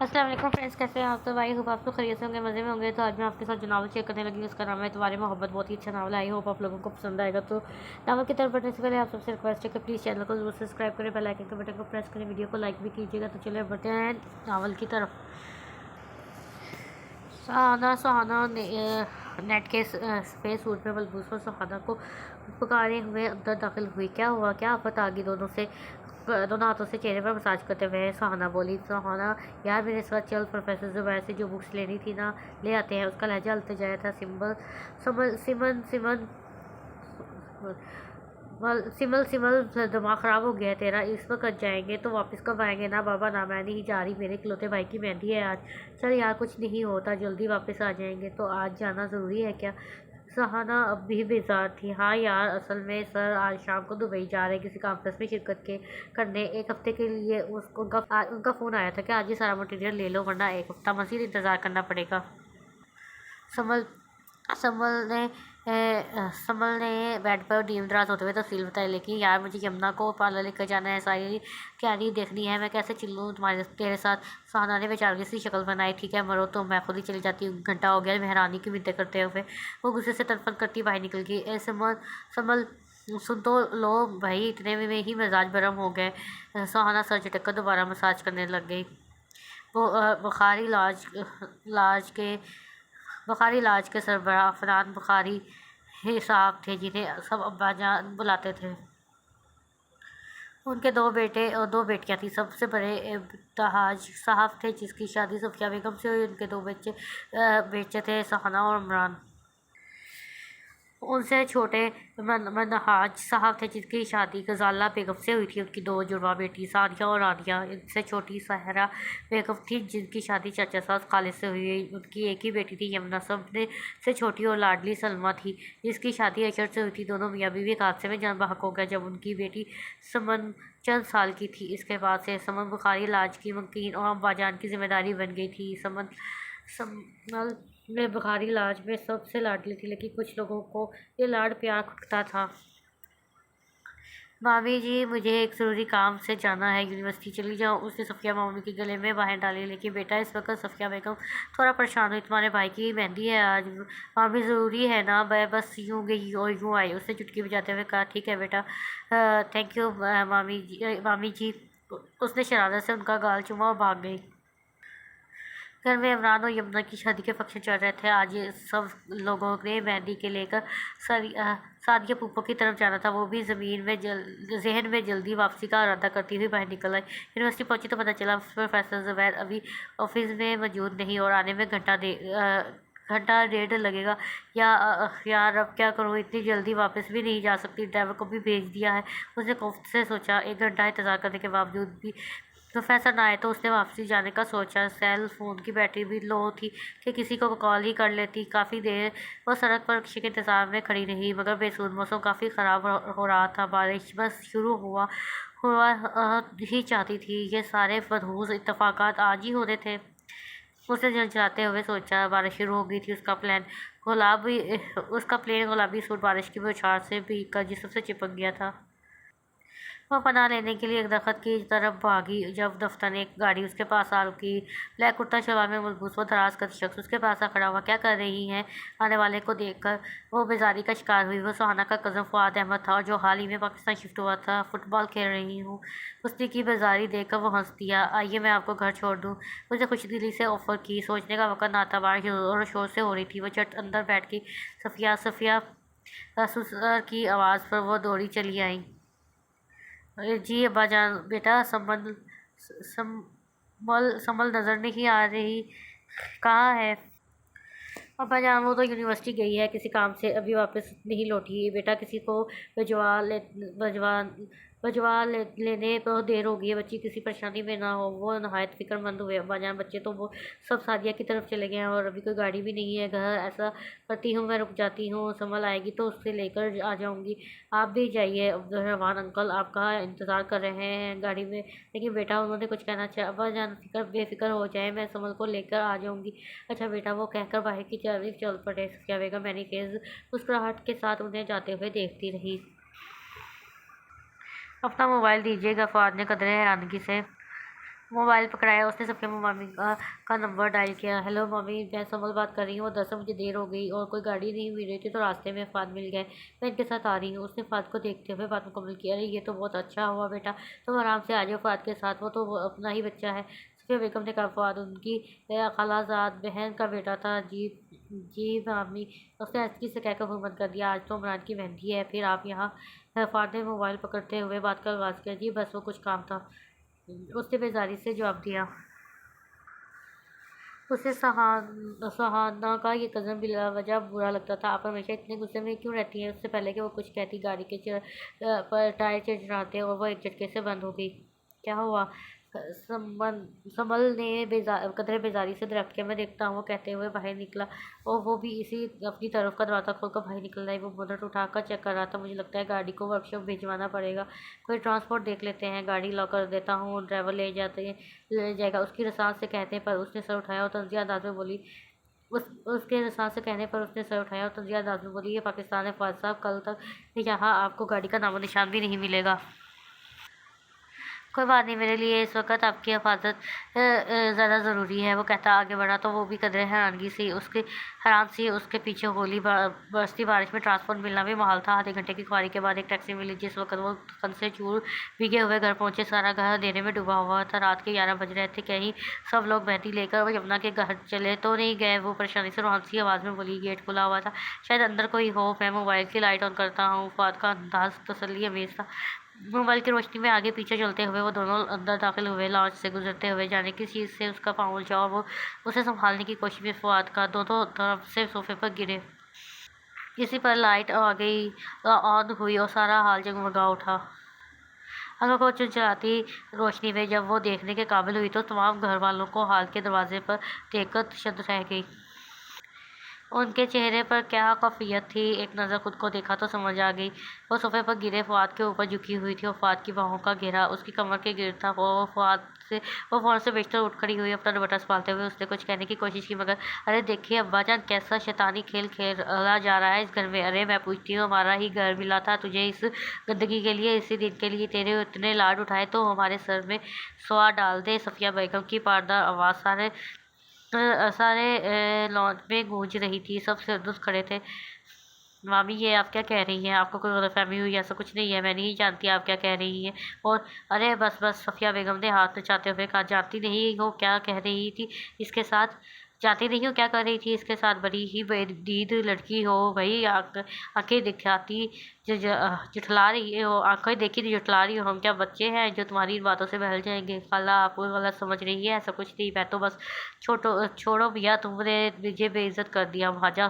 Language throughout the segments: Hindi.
अस्सलाम वालेकुम फ्रेंड्स, कैसे हैं आप? तो भाई होप आप तो खैरियत से होंगे, मज़े में होंगे। तो आज मैं आपके साथ जो नावल शेयर करने लगी हूँ उसका नाम है तुम्हारी मोहब्बत। बहुत ही अच्छा नावल है, आई होप आप लोगों को पसंद आएगा। तो नावल की तरफ बढ़ने से पहले आप सबसे रिक्वेस्ट है कि प्लीज़ चैनल को जरूर सब्सक्राइब करें, बेल आइकन के बटन को प्रेस करें, वीडियो को लाइक भी कीजिएगा। तो चलिए बढ़ते हैं नावल की तरफ। सुहाना ने नेट के स्पेस सूट में मलबूस पर सुहाना को पुकारे हुए अंदर दाखिल हुई। क्या हुआ, क्या आफत आ गई? दोनों हाथों से चेहरे पर मसाज करते हुए सुहाना बोली। सुहाना, यार मेरे साथ चल, प्रोफेसर जुबैर से जो बुक्स लेनी थी ना, ले आते हैं। उसका लहजा अल्तजाया था। सिमन सिमन सिमल सिमल दिमाग ख़राब हो गया है तेरा। इस वक्त जाएंगे तो वापस कब आएंगे? ना बाबा ना, मैं नहीं जा रही, मेरे इकलौते भाई की मेहंदी है आज। चल यार, कुछ नहीं होता, जल्दी वापस आ जाएंगे। तो आज जाना ज़रूरी है क्या? सहाना अब भी बेजार थी। हाँ यार, असल में सर आज शाम को दुबई जा रहे हैं किसी कॉन्फ्रेंस में शिरकत के करने, एक हफ्ते के लिए। उनका फ़ोन आया था कि आज ही सारा मटेरियल ले लो वरना एक हफ्ता मज़ीद इंतज़ार करना पड़ेगा। समल समल ने समल ने बेड पर नींद दराज होते हुए तफसील बताई। लेकिन यार, मुझे यमुना को पार्लर लेकर जाना है, सारी तैयारी देखनी है, मैं कैसे चलूँ तेरे साथ? सहाना ने बेचारगी सी शक्ल बनाई। ठीक है, मरो तो मैं खुद ही चली जाती हूँ, घंटा हो गया मेहरानी की मिन्नतें करते हुए। वो गुस्से से तड़फन करती बाहर निकल गई। समल सुन तो लो भाई, इतने में ही मिजाज गर्म हो गए। सुहाना सर झटक कर दोबारा मसाज करने लग गई। वो बुखारी इलाज के सरबराह अफनान बुखारी ही साहब थे, जिन्हें सब अब्बाजान बुलाते थे। उनके दो बेटे और दो बेटियां थी। सबसे बड़े इब्तहाज साहब थे, जिसकी शादी सफिया बेगम से हुई। उनके दो बच्चे थे, सहाना और इमरान। उनसे छोटे मनहाज साहब थे, जिनकी शादी गजाला बेगम से हुई थी। उनकी दो जुड़वा बेटी सादिया और रानिया। इनसे छोटी सहरा बेगम थी, जिनकी शादी चाचा सास खालिद से हुई। उनकी एक ही बेटी थी, यमुना। सबने से छोटी और लाडली सलमा थी, जिसकी शादी अशर से हुई थी। दोनों मियाँ बीवी एक हादसे में जान बहक हो गए जब उनकी बेटी समन चंद साल की थी। इसके बाद से समन बुखारी इलाज की मकीन और अब्बाजान की जिम्मेदारी बन गई थी। समल में बुखारी इलाज में सबसे लाडली थी, लेकिन कुछ लोगों को ये लाड प्यार खुटता था। मामी जी, मुझे एक ज़रूरी काम से जाना है, यूनिवर्सिटी चली जाऊँ। उसने सफ़िया मामी के गले में बाहें डाली। लेकिन बेटा, इस वक्त सफ़िया बेगम थोड़ा परेशान हुई। तुम्हारे भाई की मेहंदी है आज। मामी, ज़रूरी है ना, मैं बस यूँ गई और यूँ आई। उसने चुटकी बजाते हुए कहा। ठीक है बेटा, थैंक यू मामी जी। उसने शरारत से उनका गाल चूमा और भाग गई। घर में इमरान और यमुना की शादी के फंक्शन चल रहे थे। आज ये सब लोगों ने मेहंदी के लेकर सादिया पुप्पो की तरफ जाना था। वो भी जहन में जल्दी वापसी का इरादा करती हुई बाहर निकल आई। यूनिवर्सिटी पहुंची तो पता चला प्रोफेसर जुबैर अभी ऑफिस में मौजूद नहीं और आने में घंटा डेढ़ लगेगा। यार अब क्या करूँ, इतनी जल्दी वापस भी नहीं जा सकती, ड्राइवर को भी भेज दिया है। उसने खौफ से सोचा। एक घंटा इंतज़ार करने के बावजूद भी प्रोफेसर ना आए तो उसने वापसी जाने का सोचा। सेल फ़ोन की बैटरी भी लो थी कि किसी को कॉल ही कर लेती। काफ़ी देर वो सड़क पर किसी के इंतज़ार में खड़ी रही, मगर बेसूद मौसम काफ़ी ख़राब हो रहा था। बारिश बस शुरू हुआ ही चाहती थी। ये सारे मनहूस इत्तफाकात आज ही होने थे। उसने झंझलाते हुए सोचा। बारिश शुरू हो गई थी। उसका प्लेन गुलाबी सूट बारिश की बौछार से भीग कर जिस्म से चिपक गया था। वह पनाह लेने के लिए एक दरख्त की तरफ भागी जब दफ्तर ने एक गाड़ी उसके पास आ रुकी। ब्लैक कुर्ता शलवार में मलबूस व दराज का शख्स उसके पास आ खड़ा हुआ। क्या कर रही हैं? आने वाले को देखकर वो बेजारी का शिकार हुई। वो सुहाना का कज़न फुआद अहमद था, जो हाल ही में पाकिस्तान शिफ्ट हुआ था। फुटबॉल खेल रही हूँ। उसने की बेजारी देखकर वो हंस दिया। आइए मैं आपको घर छोड़ दूँ, उसने खुशदिली से ऑफ़र की। सोचने का वक्त ना था, बारिश जोर शोर से हो रही थी। वो झट अंदर बैठ गई। सफ़िया ससुर की आवाज़ पर वो दौड़ी चली आई। जी अब्बाजान, बेटा समल नज़र नहीं आ रही, कहाँ है? अब्बाजान, वो तो यूनिवर्सिटी गई है किसी काम से, अभी वापस नहीं लौटी। बेटा, किसी को भिजवा ले भिजवा लेने बहुत देर हो गई है, बच्ची किसी परेशानी में ना हो। वो नहायत फिक्रमंद हुए। अब्बाजान, बच्चे तो वो सब सादिया की तरफ चले गए हैं और अभी कोई गाड़ी भी नहीं है घर। ऐसा करती हूँ, मैं रुक जाती हूँ, संभल आएगी तो उससे लेकर आ जाऊँगी। आप भी जाइए। अब्दुर्रहमान अंकल आपका इंतज़ार कर रहे हैं गाड़ी में। लेकिन बेटा, उन्होंने कुछ कहना चाहा। अब्बाजान, बेफिक्र हो जाए, मैं संभल को लेकर आ जाऊँगी। अच्छा बेटा, वो कहकर बाहर की तरफ चल पड़े। सफ़िया बेगम मैंने तेज़ मुस्कुराहट के साथ उन्हें जाते हुए देखती रही। अपना मोबाइल दीजिएगा, फ़ुआद ने कदरे हैरानगी से मोबाइल पकड़ाया, उसने सबके मम्मी का नंबर डायल किया। हेलो मम्मी, मैं समल बात कर रही हूँ। दरअसल मुझे देर हो गई और कोई गाड़ी नहीं मिल रही थी, तो रास्ते में फ़ाद मिल गए, मैं इनके साथ आ रही हूँ। उसने फ़ाद को देखते हुए बात मुकम्मल किया। अरे ये तो बहुत अच्छा हुआ बेटा, तुम आराम से आ जाओ फ़ाद के साथ, वो अपना ही बच्चा है। सफ़िया बेगम ने कहा, फ़ाद उनकी खालाजाद बहन का बेटा था। जी जी मामी, उसने अस्की से कहकर हुक्म कर दिया। आज तो इमरान की मेहंदी है, फिर आप यहाँ। फ़ाद ने मोबाइल पकड़ते हुए बात का आगाज़ किया। जी बस वो कुछ काम था, उसने बेजारी से जवाब दिया। उसे सहाना का ये कज़न बिलावजह बुरा लगता था। आप हमेशा इतने गुस्से में क्यों रहती हैं? उससे पहले कि वो कुछ कहती, गाड़ी के पर टायर चिड़चिड़ाते और वो एक झटके से बंद हो गई। क्या हुआ? समन समल ने कदरे बेजारी से दरख्त के मैं देखता हूँ कहते हुए बाहर निकला, और वो भी इसी अपनी तरफ का दरवाज़ा खोलकर बाहर निकल रहा है। वो बोनट उठाकर चेक कर रहा था। मुझे लगता है गाड़ी को वर्कशॉप भिजवाना पड़ेगा। कोई ट्रांसपोर्ट देख लेते हैं, गाड़ी लॉक कर देता हूँ, ड्राइवर ले जाएगा। उसकी रसास से कहने पर उसने सर उठाया और तंजिया अंदाज में बोली। उसके रसास से कहने पर उसने सर उठाया और तंजिया अंदाज में बोली, ये पाकिस्तान है फ़ाज़ साहब, कल तक यहाँ आपको गाड़ी का नामो निशान भी नहीं मिलेगा। कोई बात नहीं, मेरे लिए इस वक्त आपकी हिफाजत ज़्यादा ज़रूरी है। वो कहता आगे बढ़ा, तो वो भी कदरे हैरान सी उसके पीछे होली बरसती बारिश में ट्रांसपोर्ट मिलना भी मुहाल था। आधे घंटे की ख्वारी के बाद एक टैक्सी मिली। जिस वक्त वो थकन से चूर भीगे हुए घर पहुंचे, सारा घर अंधेरे में डूबा हुआ था। रात के 11 बज रहे थे। कहीं सब लोग मेहंदी लेकर यमुना के घर चले तो नहीं गए? वो परेशानी से रोहान सी आवाज़ में बोली। गेट खुला हुआ था, शायद अंदर कोई हो। मैं मोबाइल की लाइट ऑन करता हूँ। फ़ाद का अंदाज तसल्ली अमेज़ था। मोबाइल की रोशनी में आगे पीछे चलते हुए वो दोनों अंदर दाखिल हुए। लॉन्च से गुजरते हुए जाने किस चीज़ से उसका पाँव उलझा और वो उसे संभालने की कोशिश में फ़ुआद का दोनों तरफ से सोफे पर गिरे। इसी पर लाइट आ गई, ऑन हुई और सारा हाल जगमगा उठा। आंखों को चुनचुनाती रोशनी में जब वो देखने के काबिल हुई, तो तमाम घर वालों को हाल के दरवाजे पर देखकर तशद्दुद रह गई। उनके चेहरे पर क्या कैफियत थी, एक नज़र खुद को देखा तो समझ आ गई। वो सोफे पर गिरे फ़ुआद के ऊपर झुकी हुई थी और फ़ुआद की बाहों का घेरा उसकी कमर के गिर्द था। वो फ़ौरन से बिस्तर उठ खड़ी हुई। अपना दुपट्टा संभालते हुए उसने कुछ कहने की कोशिश की, मगर अरे देखिए अब्बा जान, कैसा शैतानी खेल खेला जा रहा है इस घर में। अरे मैं पूछती हूँ, हमारा ही घर मिला था तुझे इस गंदगी के लिए, इसी दिन के लिए तेरे इतने लाड उठाए तो हमारे सर में स्वाह डाल दे। सफ़िया बेगम की पारदार आवाज़ सारे लॉन में गूंज रही थी। सब सिरदुर्द खड़े थे। मामी ये आप क्या कह रही हैं? आपको कोई गलतफहमी हुई? ऐसा कुछ नहीं है, मैं नहीं जानती आप क्या कह रही हैं। और अरे बस बस, सफ़िया बेगम ने हाथ नचाते हुए कहा, जानती नहीं हो क्या कह रही थी इसके साथ? जानती नहीं हो क्या कर रही थी इसके साथ? बड़ी ही बेदीद लड़की हो भाई, आंखें दिखाती जुठला रही हो, आंखें देखी जुठला रही हो। हम क्या बच्चे हैं जो तुम्हारी इन बातों से बहल जाएंगे? खाला आपको गलत समझ रही है, ऐसा कुछ नहीं। मैं तो बस छोड़ो भैया, तुमने मुझे बेइज्जत कर दिया। भांजा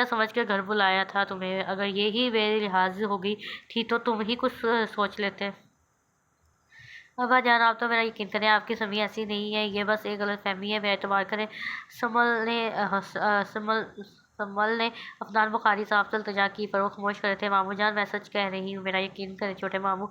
समझ के घर बुलाया था तुम्हें। अगर ये ही बेलिहाज हो गई थी तो तुम ही कुछ सोच लेते। अब्बा जान, आप तो मेरा यकीन करें, आपकी सभी ऐसी नहीं है, ये बस एक गलतफहमी है, मेरा एतबार करें। समल ने समल समल ने अफनान बुखारी साहब से इल्तिजा की, पर वो खामोश कर रहे थे। मामू जान, मैं सच कह रही हूँ, मेरा यकीन करें छोटे मामू।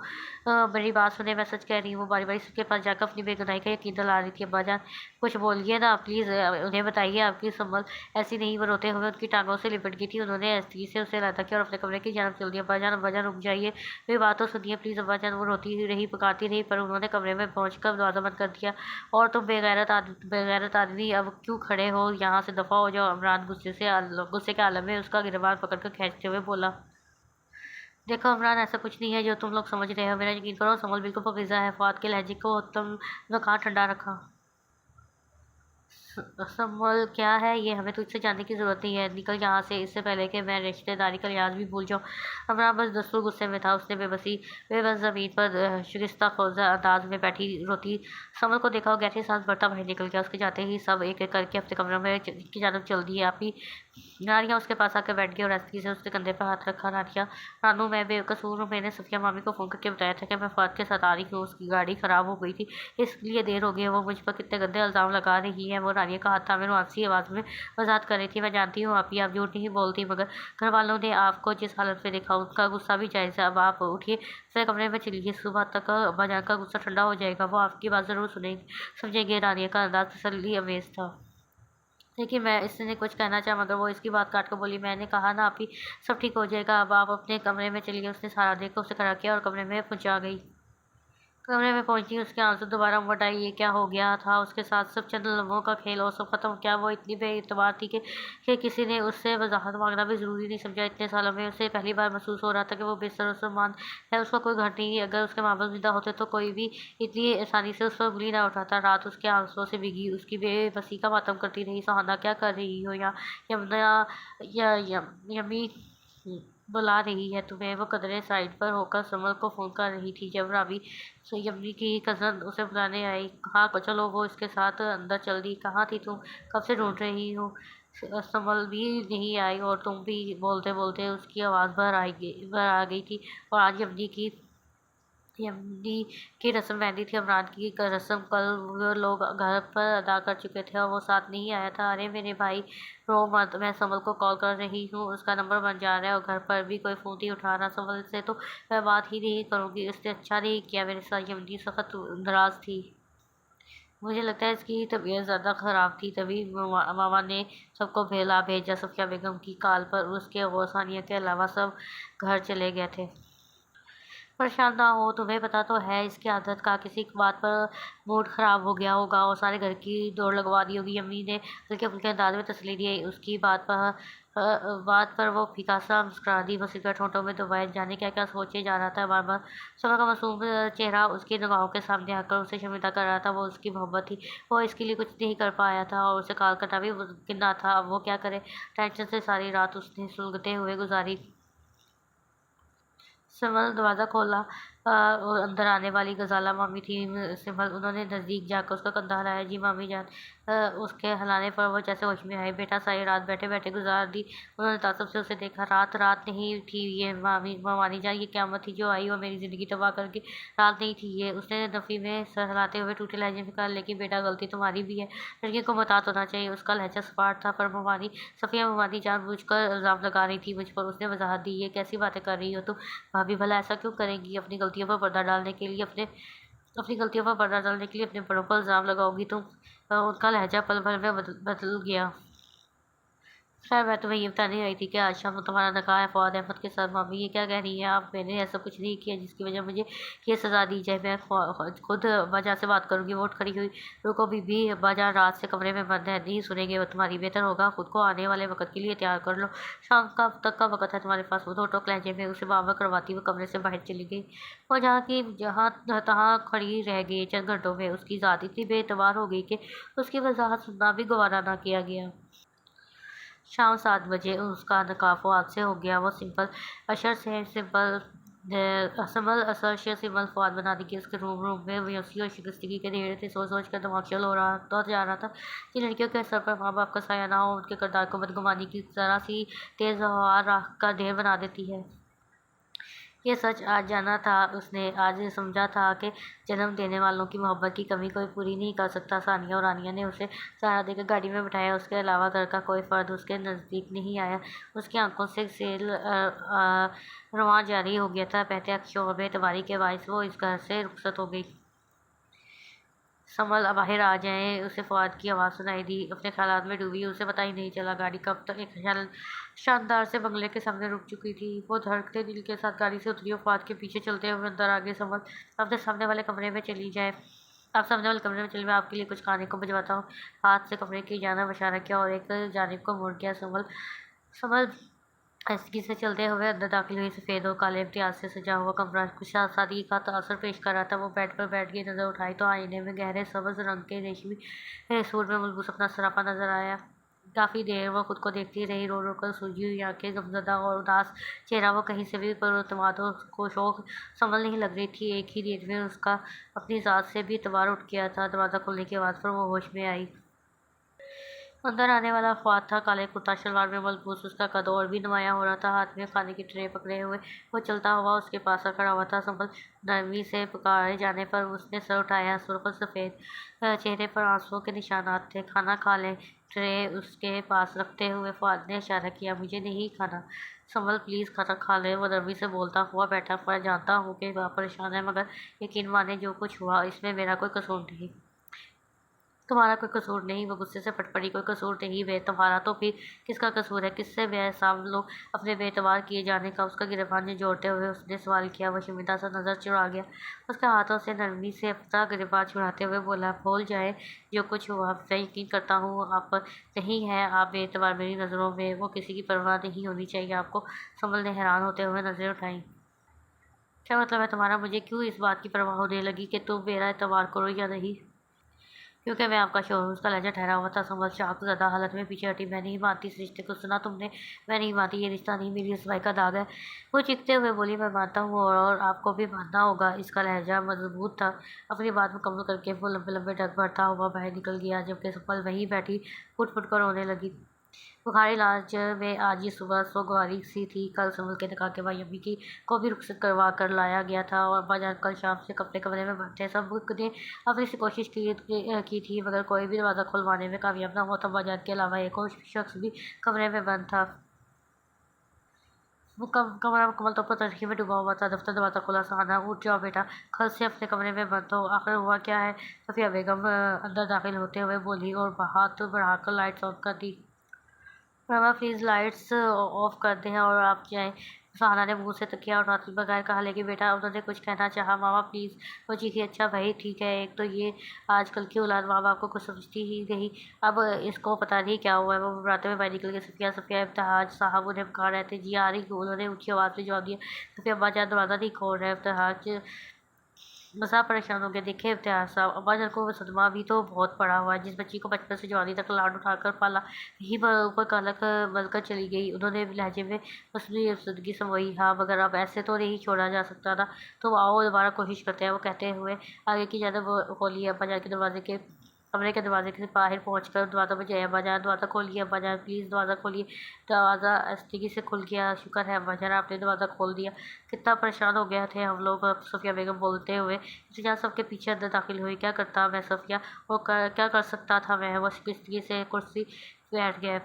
मेरी बात सुने, मैं सच कह रही हूँ। बारी बारी सबके पास जाकर अपनी बेगुनाही का यकीन दिला रही थी। अब्बा जान कुछ बोलिए ना प्लीज़, उन्हें बताइए आपकी समल ऐसी नहीं। वो रोते हुए उनकी टांगों से लिपट गई थी। उन्होंने ऐसी से उसे लाता किया और अपने कमरे की जानब चल दिया। अब्बा जान रुक जाइए, मेरी बात तो सुनिए प्लीज़ अब्बा जान। वो रोती ही रही, पकाती रही, पर उन्होंने कमरे में पहुंचकर दरवाज़ा बंद कर दिया। और तुम बेगैरत आदमी, अब क्यों खड़े हो? यहाँ से दफ़ा हो जाओ। इमरान गुस्से के आलम में उसका गिरबान पकड़कर खींचते हुए बोला। देखो इमरान, ऐसा कुछ नहीं है जो तुम लोग समझ रहे हो, मेरा यकीन करो। समल बिल्कुल पकीज़ा है। फ़ुआद के लहजे को तुम कहाँ ठंडा रखा? संभल क्या है ये, हमें तुझसे जानने की ज़रूरत नहीं है। निकल यहाँ से, इससे पहले कि मैं रिश्तेदारी का लिहाज भी भूल जाऊँ। अमरान बस दस्तूर गुस्से में था। उसने बेबस ज़मीन पर शिकस्ता खोजा अंदाज में बैठी रोती समल को देखा और गहरी सांस भरता बाहर निकल गया। उसके जाते ही सब एक एक करके अपने कमरों में की जानब चल दिए। आप ही नारियाँ उसके पास आकर बैठ गई और ऐसी से उसके कंधे पर हाथ रखा। नारिया रानू, मैं बेकसूर हूँ। मैंने सफिया मामी को फ़ोन करके बताया था कि मैं फ़ाद के साथ आ रही हूँ। उसकी गाड़ी ख़राब हो गई थी, इसलिए देर हो गई है। वो मुझ पर कितने गंदे इल्ज़ाम लगा रही है। वो रानिया का हाथ थामे रुआसी आवाज़ में वजाहत कर रही थी। मैं जानती हूँ आप झूठ नहीं बोलती, मगर घर वालों ने आपको जिस हालत में देखा उनका गुस्सा भी जायज़ है। अब आप उठिए, फिर कमरे में चलिए। सुबह तक अब्बाजान का गुस्सा ठंडा हो जाएगा, वो आपकी बात ज़रूर सुनेंगे समझेंगे। रानिया का अंदाज़ तसल्ली अमेज़ था। देखिए मैं इसने कुछ कहना चाहा, मगर वो इसकी बात काट कर बोली, मैंने कहा ना आप ही सब ठीक हो जाएगा, अब आप अपने कमरे में चलिए। उसने सारा देखकर उसे खड़ा किया और कमरे में पहुंचा गई। कमरे में पहुंची, उसके आंसू दोबारा उमड़ आए। ये क्या हो गया था उसके साथ? सब चंद लम्हों का खेल और सब खत्म। क्या वो इतनी बेएतबार थी कि किसी ने उससे वजाहत मांगना भी ज़रूरी नहीं समझा? इतने सालों में उसे पहली बार महसूस हो रहा था कि वो बेसर सामान है, उसका कोई घर नहीं। अगर उसके माँ बाप जिंदा होते तो कोई भी इतनी आसानी से उस पर उंगली ना उठाता। रात उसके आंसुओं से भीगी, उसकी बेबसी का मातम करती रही। सुहाना, क्या कर रही हो यहाँ? यमुना यमी बुला रही है तुम्हें। वो कदरे साइड पर होकर समर को फ़ोन कर रही थी जब रावी यमुनी की कज़न उसे बुलाने आई। हाँ चलो। वो इसके साथ अंदर चल दी। कहाँ थी तुम? कब से ढूंढ रही हो? संभल भी नहीं आई और तुम भी? बोलते बोलते उसकी आवाज़ भर आ गई थी। और आज यमनी की रस्म मेहंदी थी। अमरान की रस्म कल वो लोग घर पर अदा कर चुके थे और वो साथ नहीं आया था। अरे मेरे भाई, रो मत। मैं संभल को कॉल कर रही हूँ, उसका नंबर बन जा रहा है और घर पर भी कोई फ़ोन नहीं उठा रहा। संभल से तो मैं बात ही नहीं करूँगी, उसने अच्छा नहीं किया मेरे साथ। यमनी सख्त नाराज़ थी। मुझे लगता है इसकी तबीयत ज़्यादा ख़राब थी, तभी मामा ने सबको भेजा। सफ़िया बेगम की कॉल पर उसके और सानिया के अलावा सब घर चले गए थे। परेशान ना हो, तुम्हें पता तो है इसकी आदत का। किसी बात पर मूड ख़राब हो गया होगा और सारे घर की दौड़ लगवा दी होगी। अम्मी ने हल्के फुल्के अंदाज में तसल्ली दी। उसकी बात पर वो फीका सा मुस्कुरा दी। वो सिगरेट होंठों में दबाए, जाने क्या क्या सोचे जा रहा था। बार बार सुबह का मासूम चेहरा उसकी निगाहों के सामने आकर उसे शर्मिंदा कर रहा था। वो उसकी मोहब्बत थी, वो इसके लिए कुछ नहीं कर पाया था और उसे कॉल करना भी मुमकिन ना था। अब वो क्या करे? टेंशन से सारी रात उसने सुलगते हुए गुजारी। सिमल दरवाज़ा खोला और अंदर आने वाली गजाला मामी थी। सिमल उन्होंने नज़दीक जाकर उसका कंधा हिलाया। जी मामी जान। उसके हिलाने पर वो जैसे होश में आई। बेटा, सारी रात बैठे बैठे गुजार दी। उन्होंने तासुब से उसे देखा। रात नहीं थी ये मामी जान, ये क़यामत थी जो आई और मेरी ज़िंदगी तबाह करके। रात नहीं थी ये, उसने नफ़ी में सर हिलाते हुए टूटे लहजे में कहा। लेकिन बेटा, गलती तुम्हारी भी है। लड़की को बता तो ना चाहिए। उसका लहजा सपाट था। पर सफ़िया मामी जानबूझकर इल्ज़ाम लगा रही थी मुझ पर। उसने वजाहत दी। ये कैसी बातें कर रही हो तुम? भाभी भला ऐसा क्यों करेंगी? अपनी गलतियों पर पर्दा डालने के लिए अपने बड़ों पर इल्ज़ाम लगाओगी तुम? उनका लहजा पल भर में बदल गया। खैर, मैं तुम्हें ये बताने आई थी कि आज शाम को तुम्हारा निकाह है फवाद अहमद के साथ। मामी, ये क्या कह रही हैं आप? मैंने ऐसा कुछ नहीं किया जिसकी वजह मुझे ये सज़ा दी जाए। मैं खुद अब्बाजान से बात करूँगी। वो उठ खड़ी हुई। रुको बीबी, अब्बाजान रात से कमरे में बंद है, नहीं सुनेंगे वो तुम्हारी। बेहतर होगा खुद को आने वाले वक्त के लिए तैयार कर लो। शाम का तक का वक्त है तुम्हारे पास। वो दो टोक लहजे में उसे बावर करवाती हुई कमरे से बाहर चली गई। वो जहाँ तहाँ खड़ी रह गई। चंद घंटों में उसकी ज़ात इतनी बेतबार हो गई कि उसकी वजाहत सुनना भी गवारा ना किया गया। शाम 7 बजे उसका नकाब आज से हो गया। वो सिंपल असर से सिंपल फवाद बना दी कि उसके रूम में बेबसी और शिकस्तगी के ढेर थे। सोच कर दिमाग चल हो रहा तो जा रहा था कि लड़कियों के सर पर माँ बाप का साया ना हो, उनके किरदार को बदगुमानी की तरह सी तेज़ हवा राख का ढेर बना देती है। ये सच आज जाना था उसने। आज समझा था कि जन्म देने वालों की मोहब्बत की कमी कोई पूरी नहीं कर सकता। सानिया और रानिया ने उसे सहारा देकर गाड़ी में बिठाया। उसके अलावा घर का कोई फ़र्द उसके नज़दीक नहीं आया। उसकी आंखों से सेल रवां जारी हो गया था। बहते अक्षरों में तबारी के बायस वो इस घर से रुखसत हो गई। संभल, अब बाहर आ जाएं, उसे फवाद की आवाज़ सुनाई दी। अपने ख्यालात में डूबी, उसे पता ही नहीं चला गाड़ी कब तक एक शानदार से बंगले के सामने रुक चुकी थी। वो धड़कते दिल के साथ गाड़ी से उतरी और फवाद के पीछे चलते हुए अंदर आ गई। संभल, अपने सामने वाले कमरे में चली जाए। आप सामने वाले कमरे में चलिए, मैं आपके लिए कुछ खाने को भिजवाता हूँ। हाथ से कमरे की जाना इशारा किया और एक जानिब को मुड़ गया। संभल आहिस्तगी से चलते हुए अंदर दाखिल हुई। सफ़ेद और काले इम्तियाज से सजा हुआ कमरा कुछ सादगी का तासर पेश कर रहा था। वो बेड पर बैठ गई, नज़र उठाई तो आईने में गहरे सब्ज़ रंग के रेशमी सूट में मलबूस अपना सरापा नजर आया। काफ़ी देर वो खुद को देखती रही, रो रो कर सूजी हुई आंखें, गमज़दा और उदास चेहरा। वो कहीं से भी पुरएतमाद को शौक संभल नहीं लग रही थी। एक ही देर में उसका अपनी ज़ात से भी एतबार उठ गया था। दरवाज़ा खुलने की आवाज़ पर वो होश में आई। अंदर आने वाला फवाद था, काले कुर्ता शलवार में मलबूस। उसका कद और भी नुमायाँ हो रहा था। हाथ में खाने की ट्रे पकड़े हुए वो चलता हुआ उसके पास खड़ा हुआ था। संभल, नरमी से पुकारे जाने पर उसने सर उठाया। सुर्ख सफ़ेद चेहरे पर आंसुओं के निशानात थे। खाना खा लें। ट्रे उसके पास रखते हुए फवाद ने इशारा किया। मुझे नहीं खाना। संभल, प्लीज़ खाना खा लें, वो नरमी से बोलता हुआ बैठा। मैं जानता हूँ कि आप परेशान है, मगर यकीन माने जो कुछ हुआ इसमें मेरा कोई कसूर नहीं। तुम्हारा कोई कसूर नहीं। वो गुस्से से फट पड़ी। कोई कसूर नहीं बे तुम्हारा, तो फिर किसका कसूर है? किससे बे सब लोग अपने बेतबार किए जाने का? उसका गिरबान जोड़ते हुए उसने सवाल किया। वो शर्मिंदा सा नजर चुरा गया। उसके हाथों से नरमी से अपना गिरबान छुड़ाते हुए बोला, भूल जाए जो कुछ हुआ। मैं यकीन करता हूँ आप नहीं है, आप बेतबार मेरी नज़रों में। वो किसी की परवाह नहीं होनी चाहिए आपको। संभल ने हैरान होते हुए नजरें उठाई। क्या मतलब है तुम्हारा? मुझे क्यों इस बात की परवाह होने लगी कि तुम मेरा एतबार करो या नहीं? क्योंकि मैं आपका शोर हूँ। उसका लहजा ठहरा हुआ था। संभल शाख ज़्यादा हालत में पीछे हटी। मैं नहीं मानती इस रिश्ते को। सुना तुमने? मैं नहीं मानती। ये रिश्ता नहीं, मेरी रसवाई का दाग है। वो चीखते हुए बोली, मैं मानता हूँ और आपको भी मानना होगा। इसका लहजा मजबूत था। अपनी बात मुकम्मल करके वो लंबे लंबे डग भरता हुआ बाहर निकल गया, जबकि संभल वहीं बैठी फुट फुट कर रोने लगी। बुखारी इलाज में आज ये सुबह सोगवारी सी थी। कल संभल के निकाह के भाई अम्मी की को भी रुखसत करवा कर लाया गया था और अब्बाजान कल शाम से अपने कमरे में बैठे। सब ने अपनी से कोशिश की थी, मगर कोई भी दरवाज़ा खुलवाने में कामयाब ना हुआ था। अब्बाजान के अलावा एक और शख्स भी कमरे में बंद था। वो कमरा मुकम्मल तौर पर तनखी में डूबा हुआ था। दफ्तर दरवाज़ा खुला। सहाना, उठ जाओ बेटा, कल से अपने कमरे में बंद हो। आखिर हुआ क्या है? सफ़िया बेगम अंदर दाखिल होते हुए बोली और हाथ बढ़ाकर लाइट्स ऑन कर दी। मामा प्लीज़ लाइट्स ऑफ कर दें और आप जाएं। सहाना ने मुंह से तकिया उठाते बगैर कहा। लेकिन बेटा, उन्होंने कुछ कहना चाहा। मामा प्लीज़। वो चीखी। अच्छा भाई ठीक है। एक तो ये आजकल की औलाद माँ बाप को कुछ समझती ही नहीं। अब इसको पता नहीं क्या हुआ है। वो घबराते हुए बाहर निकल गए। सफिया सफिया इब्तिहाज साहब उन्हें कहा रहे थे। जी आ रही हूँ, उन्होंने ऊँची आवाज़ में जवाब दिया। सफिया अब्बा जान दरवाज़ा नहीं खोल रहे। इब्तिहाज मज़ा परेशान हो गया। देखे इम्तियाज़ साहब, अब्बाजान को सदमा भी तो बहुत पड़ा हुआ है। जिस बच्ची को बचपन से जवानी तक लाड उठाकर पाला, यहीं पर ऊपर कलक बलकर चली गई। उन्होंने लहजे में मसनूई अफसरदगी समोई। हाँ, मगर अब ऐसे तो नहीं छोड़ा जा सकता था। तुम आओ, दोबारा कोशिश करते हैं। वो कहते हुए आगे की जानब खोली। अब्बाजान के दरवाजे के कमरे के दरवाजे के बाहर पहुंचकर दरवाज़ा बजाए। अब्बाजान दरवाज़ा खोलिए, अब्बाजान प्लीज़ दरवाज़ा खोलिए। दरवाज़ा आहिस्तगी से खुल गया। शुक्र है अब्बाजान, आपने दरवाज़ा खोल दिया। कितना परेशान हो गए थे हम लोग। सफ़िया बेगम बोलते हुए इंतजार सबके पीछे अंदर दाखिल हुई। क्या करता मैं सफ़िया, और क्या कर सकता था मैं? वो शिकस्तगी से बैठ गए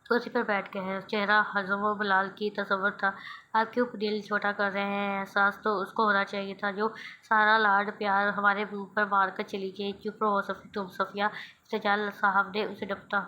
कुर्सी पर बैठ गए हैं। चेहरा हज़म व बलाल की तसव्वुर था। आप क्यों दिल छोटा कर रहे हैं? एहसास तो उसको होना चाहिए था जो सारा लाड प्यार हमारे मुंह पर मार कर चली गई। चुप रहो तुम सफ़िया, इस्तेजाल साहब ने उसे डपटा।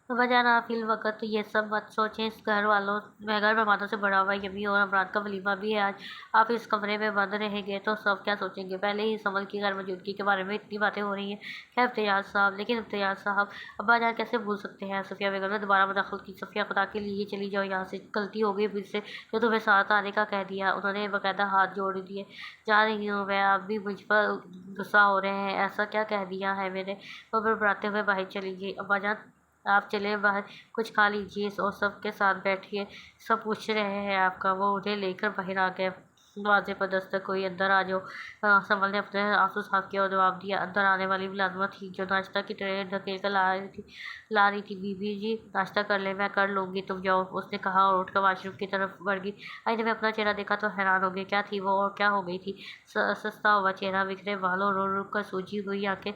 वजाना फिल वक़्त ये सब मत सोचें। इस घर वालों में घर मेहमानों से भरा हुआ। यमी और अमरान का वलीमा भी है आज। आप इस कमरे में बंद रहेंगे तो सब क्या सोचेंगे? पहले ही संभल की गैर मौजूदगी के बारे में इतनी बातें हो रही हैं। खैर इम्तियाज़ साहब, लेकिन इम्तियाज़ साहब, अब्बाजान कैसे भूल सकते हैं? सफ़िया बेगम ने दोबारा मुदाखलत की। सफ़िया, खुदा के लिए चली जाओ यहाँ से। गलती हो गई मुझसे जो तुम्हें साथ आने का कह दिया। उन्होंने बाकायदा हाथ जोड़ दिए। जा रही हूँ मैं। आप भी मुझ पर गुस्सा हो रहे हैं? ऐसा क्या कह दिया है मैंने? वो बड़बड़ाते हुए बाहर चली गई। अब्बाजान आप चले बाहर, कुछ खा लीजिए और सबके साथ बैठिए। सब पूछ रहे हैं आपका। वो उन्हें लेकर बाहर आ गए। दरवाजे पर दस्तक हुई। अंदर आ जाओ। संभल ने अपने आंसू साफ किया और जवाब दिया। अंदर आने वाली मुलाजमत थी जो नाश्ता की ट्रे ढकेल कर ला रही थी। बीबी जी नाश्ता कर ले। मैं कर लूँगी, तुम जाओ, उसने कहा और उठकर वाशरूम की तरफ बढ़ गई। आईने में अपना चेहरा देखा तो हैरान हो गई। क्या थी वो और क्या हो गई थी? सस्ता हुआ चेहरा, बिखरे बालों, रो रो कर सूजी हुई आंखें।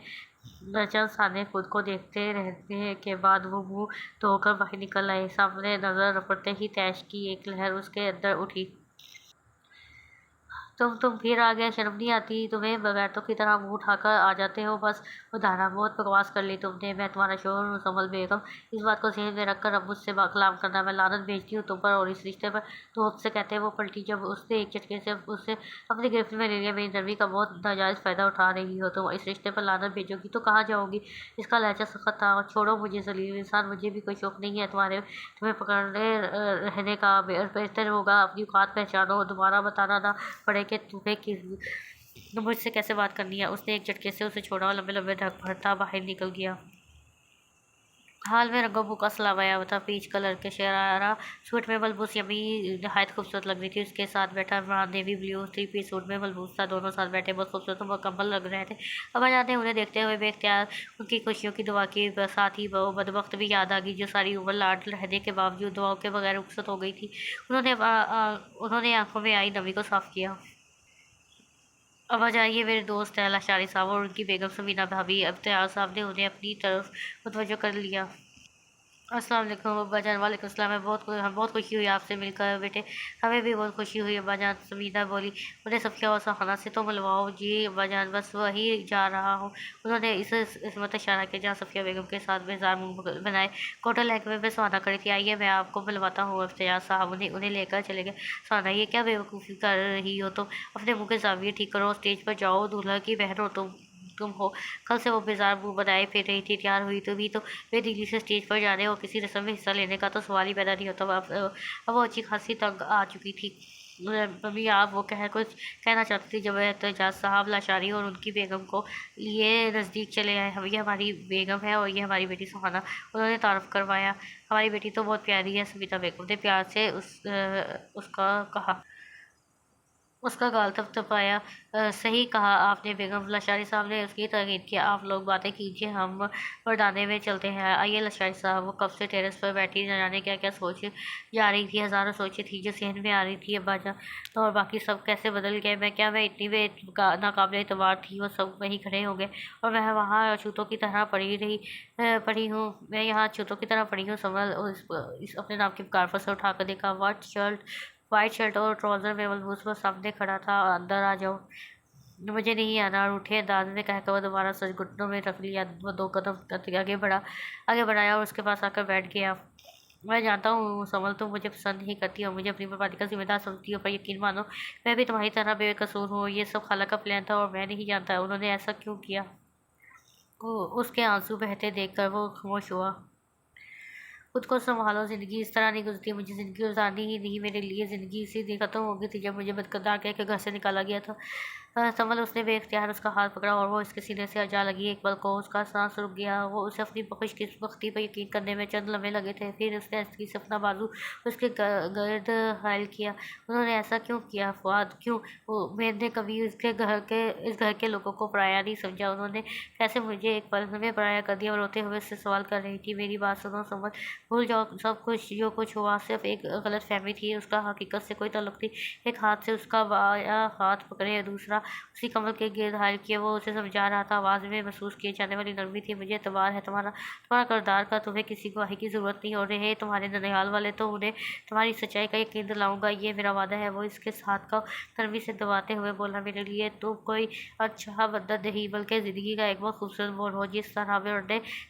चंद साने खुद को देखते रहने के बाद वो मुंह धोकर बाहर निकल आए। सामने नजर रपटते ही तैश की एक लहर उसके अंदर उठी। तुम फिर आ गए। शर्म नहीं आती तुम्हें? बगैरतों की तरह मुंह उठाकर आ जाते हो बस। उदाहरण, बहुत बकवास कर ली तुमने। मैं तुम्हारा शोहर हूँ संभल बेगम। इस बात को जहन में रखकर अब मुझसे कलाम करना। मैं लानत भेजती हूँ तुम पर और इस रिश्ते पर। तुम मुझसे कहते वो पलटी जब उसने एक झटके से उसे अपनी गिरफ्त में ले लिया। मेरी नरमी का बहुत नाजायज़ फ़ायदा उठा रही हो तुम। इस रिश्ते पर लानत भेजोगी तो कहाँ जाओगी? इसका लहजा सख्त था। छोड़ो मुझे ज़लील इंसान, मुझे भी कोई शौक़ नहीं है तुम्हें पकड़ने रहने का। बेहतर होगा अपनी औकात पहचानो। दोबारा बताना ना पड़े कि तुम्हें मुझसे कैसे बात करनी है। उसने एक झटके से उसे छोड़ा और लंबे लंबे ढक भरता बाहर निकल गया। हाल में रंगों का सलावाया हुआ था। पीच कलर के शरारा सूट में मलबूस यमी नहायत खूबसूरत लग रही थी। उसके साथ बैठा Imran navy blue three piece suit में मलबूस था। दोनों साथ बैठे बहुत खूबसूरत और मुकम्मल लग रहे थे। अब्बाजान ने उन्हें देखते हुए बेख्तियार उनकी खुशियों की दुआ की। साथ ही वो बदबख्त भी याद आ गई जो सारी उम्र लाड रहने के बावजूद दुआओं के बगैर रुखसत हो गई थी। उन्होंने आंखों में आई नमी को साफ किया। अब जाइए, मेरे दोस्त हैं लाशारी साहब और उनकी बेगम समीना भाभी। इम्तियाज़ साहब ने उन्हें अपनी तरफ मुतवज्जो कर लिया। अस्सलाम वालेकुम अब्बा जान। वालेकुम सलाम। मैं बहुत खुशी हुई आपसे मिलकर बेटे। हमें भी बहुत खुशी हुई अब्बा जान। समीना बोली, मुझे सफ़िया और सहाना से तो मिलवाओ। जी अब्बा जान, बस वही जा रहा हूँ। उन्होंने इस मत इशारा किया जहाँ सफ़िया बेगम के साथ बेजार मुंह बनाए कोटल लहंगे में सुहाना खड़ी थी। आइए मैं आपको मिलवाता हूँ। इफ्तियार साहब उन्हें उन्हें लेकर चले गए। सुहाना, ये क्या बेवकूफ़ी कर रही हो तुम? अपने मुँह के ज़ाविये ठीक करो, स्टेज पर जाओ। दूल्हा की बहन हो तुम हो। कल से वो बेजार मुंह बनाए फिर रही थी। तैयार हुई तो भी तो बेदिली से स्टेज पर जाने और किसी रस्म में हिस्सा लेने का तो सवाल ही पैदा नहीं होता। अब वो अच्छी खासी तंग आ चुकी थी। मम्मी आप वो कुछ कहना चाहती थी जब एहतजाज साहब लाचारी और उनकी बेगम को लिए नज़दीक चले आए। ये हमारी बेगम है और ये हमारी बेटी सुहाना। उन्होंने तारुफ करवाया। हमारी बेटी तो बहुत प्यारी है। सविता बेगम ने प्यार से उसका कहा। उसका गाल थपथपाया। सही कहा आपने बेगम। लशारी साहब ने उसकी ताकीद किया। आप लोग बातें कीजिए, हम वरदाने में चलते हैं। आइए लशारी साहब। वो कब से टेरेस पर बैठी न जाने क्या क्या सोच जा रही थी। हज़ारों सोचें थी जो सहन में आ रही थी। अब्बा जान तो और बाकी सब कैसे बदल गए। मैं इतनी नाकाबिल एतबार थी, वो सब वहीं खड़े हो गए और मैं वहाँ चूतों की तरह पड़ी हूँ। मैं यहाँ चूतों की तरह पड़ी हूँ। संभल इस अपने नाम के कारफर से उठाकर देखा। वाइट शर्ट और ट्राउज़र में मलबूस वो सामने खड़ा था। अंदर आ जाओ, मुझे नहीं आना। और उठे अंदाज में कहकर वो दोबारा सच घुटनों में रख लिया। वो 2 कदम आगे बढ़ाया और उसके पास आकर बैठ गया। मैं जानता हूँ समल, तुम मुझे पसंद नहीं करती हो, मुझे अपनी बर्बादी का जिम्मेदार समझती हो, पर यकीन मानो मैं भी तुम्हारी तरह बेकसूर हूँ। ये सब खाला का प्लान था और मैं नहीं जानता उन्होंने ऐसा क्यों किया। उसके आंसू बहते देखकर वो खामोश हुआ। खुद को संभालो, ज़िंदगी इस तरह नहीं गुजरती। मुझे ज़िंदगी गुजारनी ही नहीं। मेरे लिए ज़िंदगी इसी दिन ख़त्म हो गई थी जब मुझे बदकिरदार कह के घर से निकाला गया था। संभल उसने बेख्तियार उसका हाथ पकड़ा और वो इसके सीने से जा लगी। एक पल को उसका सांस रुक गया। वो उसे अपनी खुशकिस्मती पर यकीन करने में चंद लम्हे लगे थे। फिर उसने हंसी से अपना बाजू उसके गर्द हायल किया। उन्होंने ऐसा क्यों किया फुआद, क्यों? मैंने कभी इस घर के लोगों को पराया नहीं समझा। उन्होंने कैसे मुझे एक पल में पराया कर दिया। और रोते हुए उससे सवाल कर रही थी, मेरी बात सुनो समझ, भूल जाओ सब कुछ। जो कुछ हुआ सिर्फ एक गलतफहमी थी। उसका हकीकत से कोई ताल्लुक नहीं। एक हाथ से उसका बायां हाथ पकड़े, दूसरा उसी कमर के गिर्द हायल किए। वो उसे समझा रहा था। आवाज़ में महसूस किए जाने वाली नरमी थी। मुझे एतबार है तुम्हारा किरदार का। तुम्हें किसी गवाही की ज़रूरत नहीं। और रहे तुम्हारे ननिहाल वाले, तो उन्हें तुम्हारी सच्चाई का यकीन दिलाऊंगा, ये मेरा वादा है। वो इसके हाथ का नरमी से दबाते हुए बोला, मेरे लिए तुम कोई अच्छा बंदा नहीं, बल्कि ज़िंदगी का एक बहुत खूबसूरत मोड़ हो। जिस तरह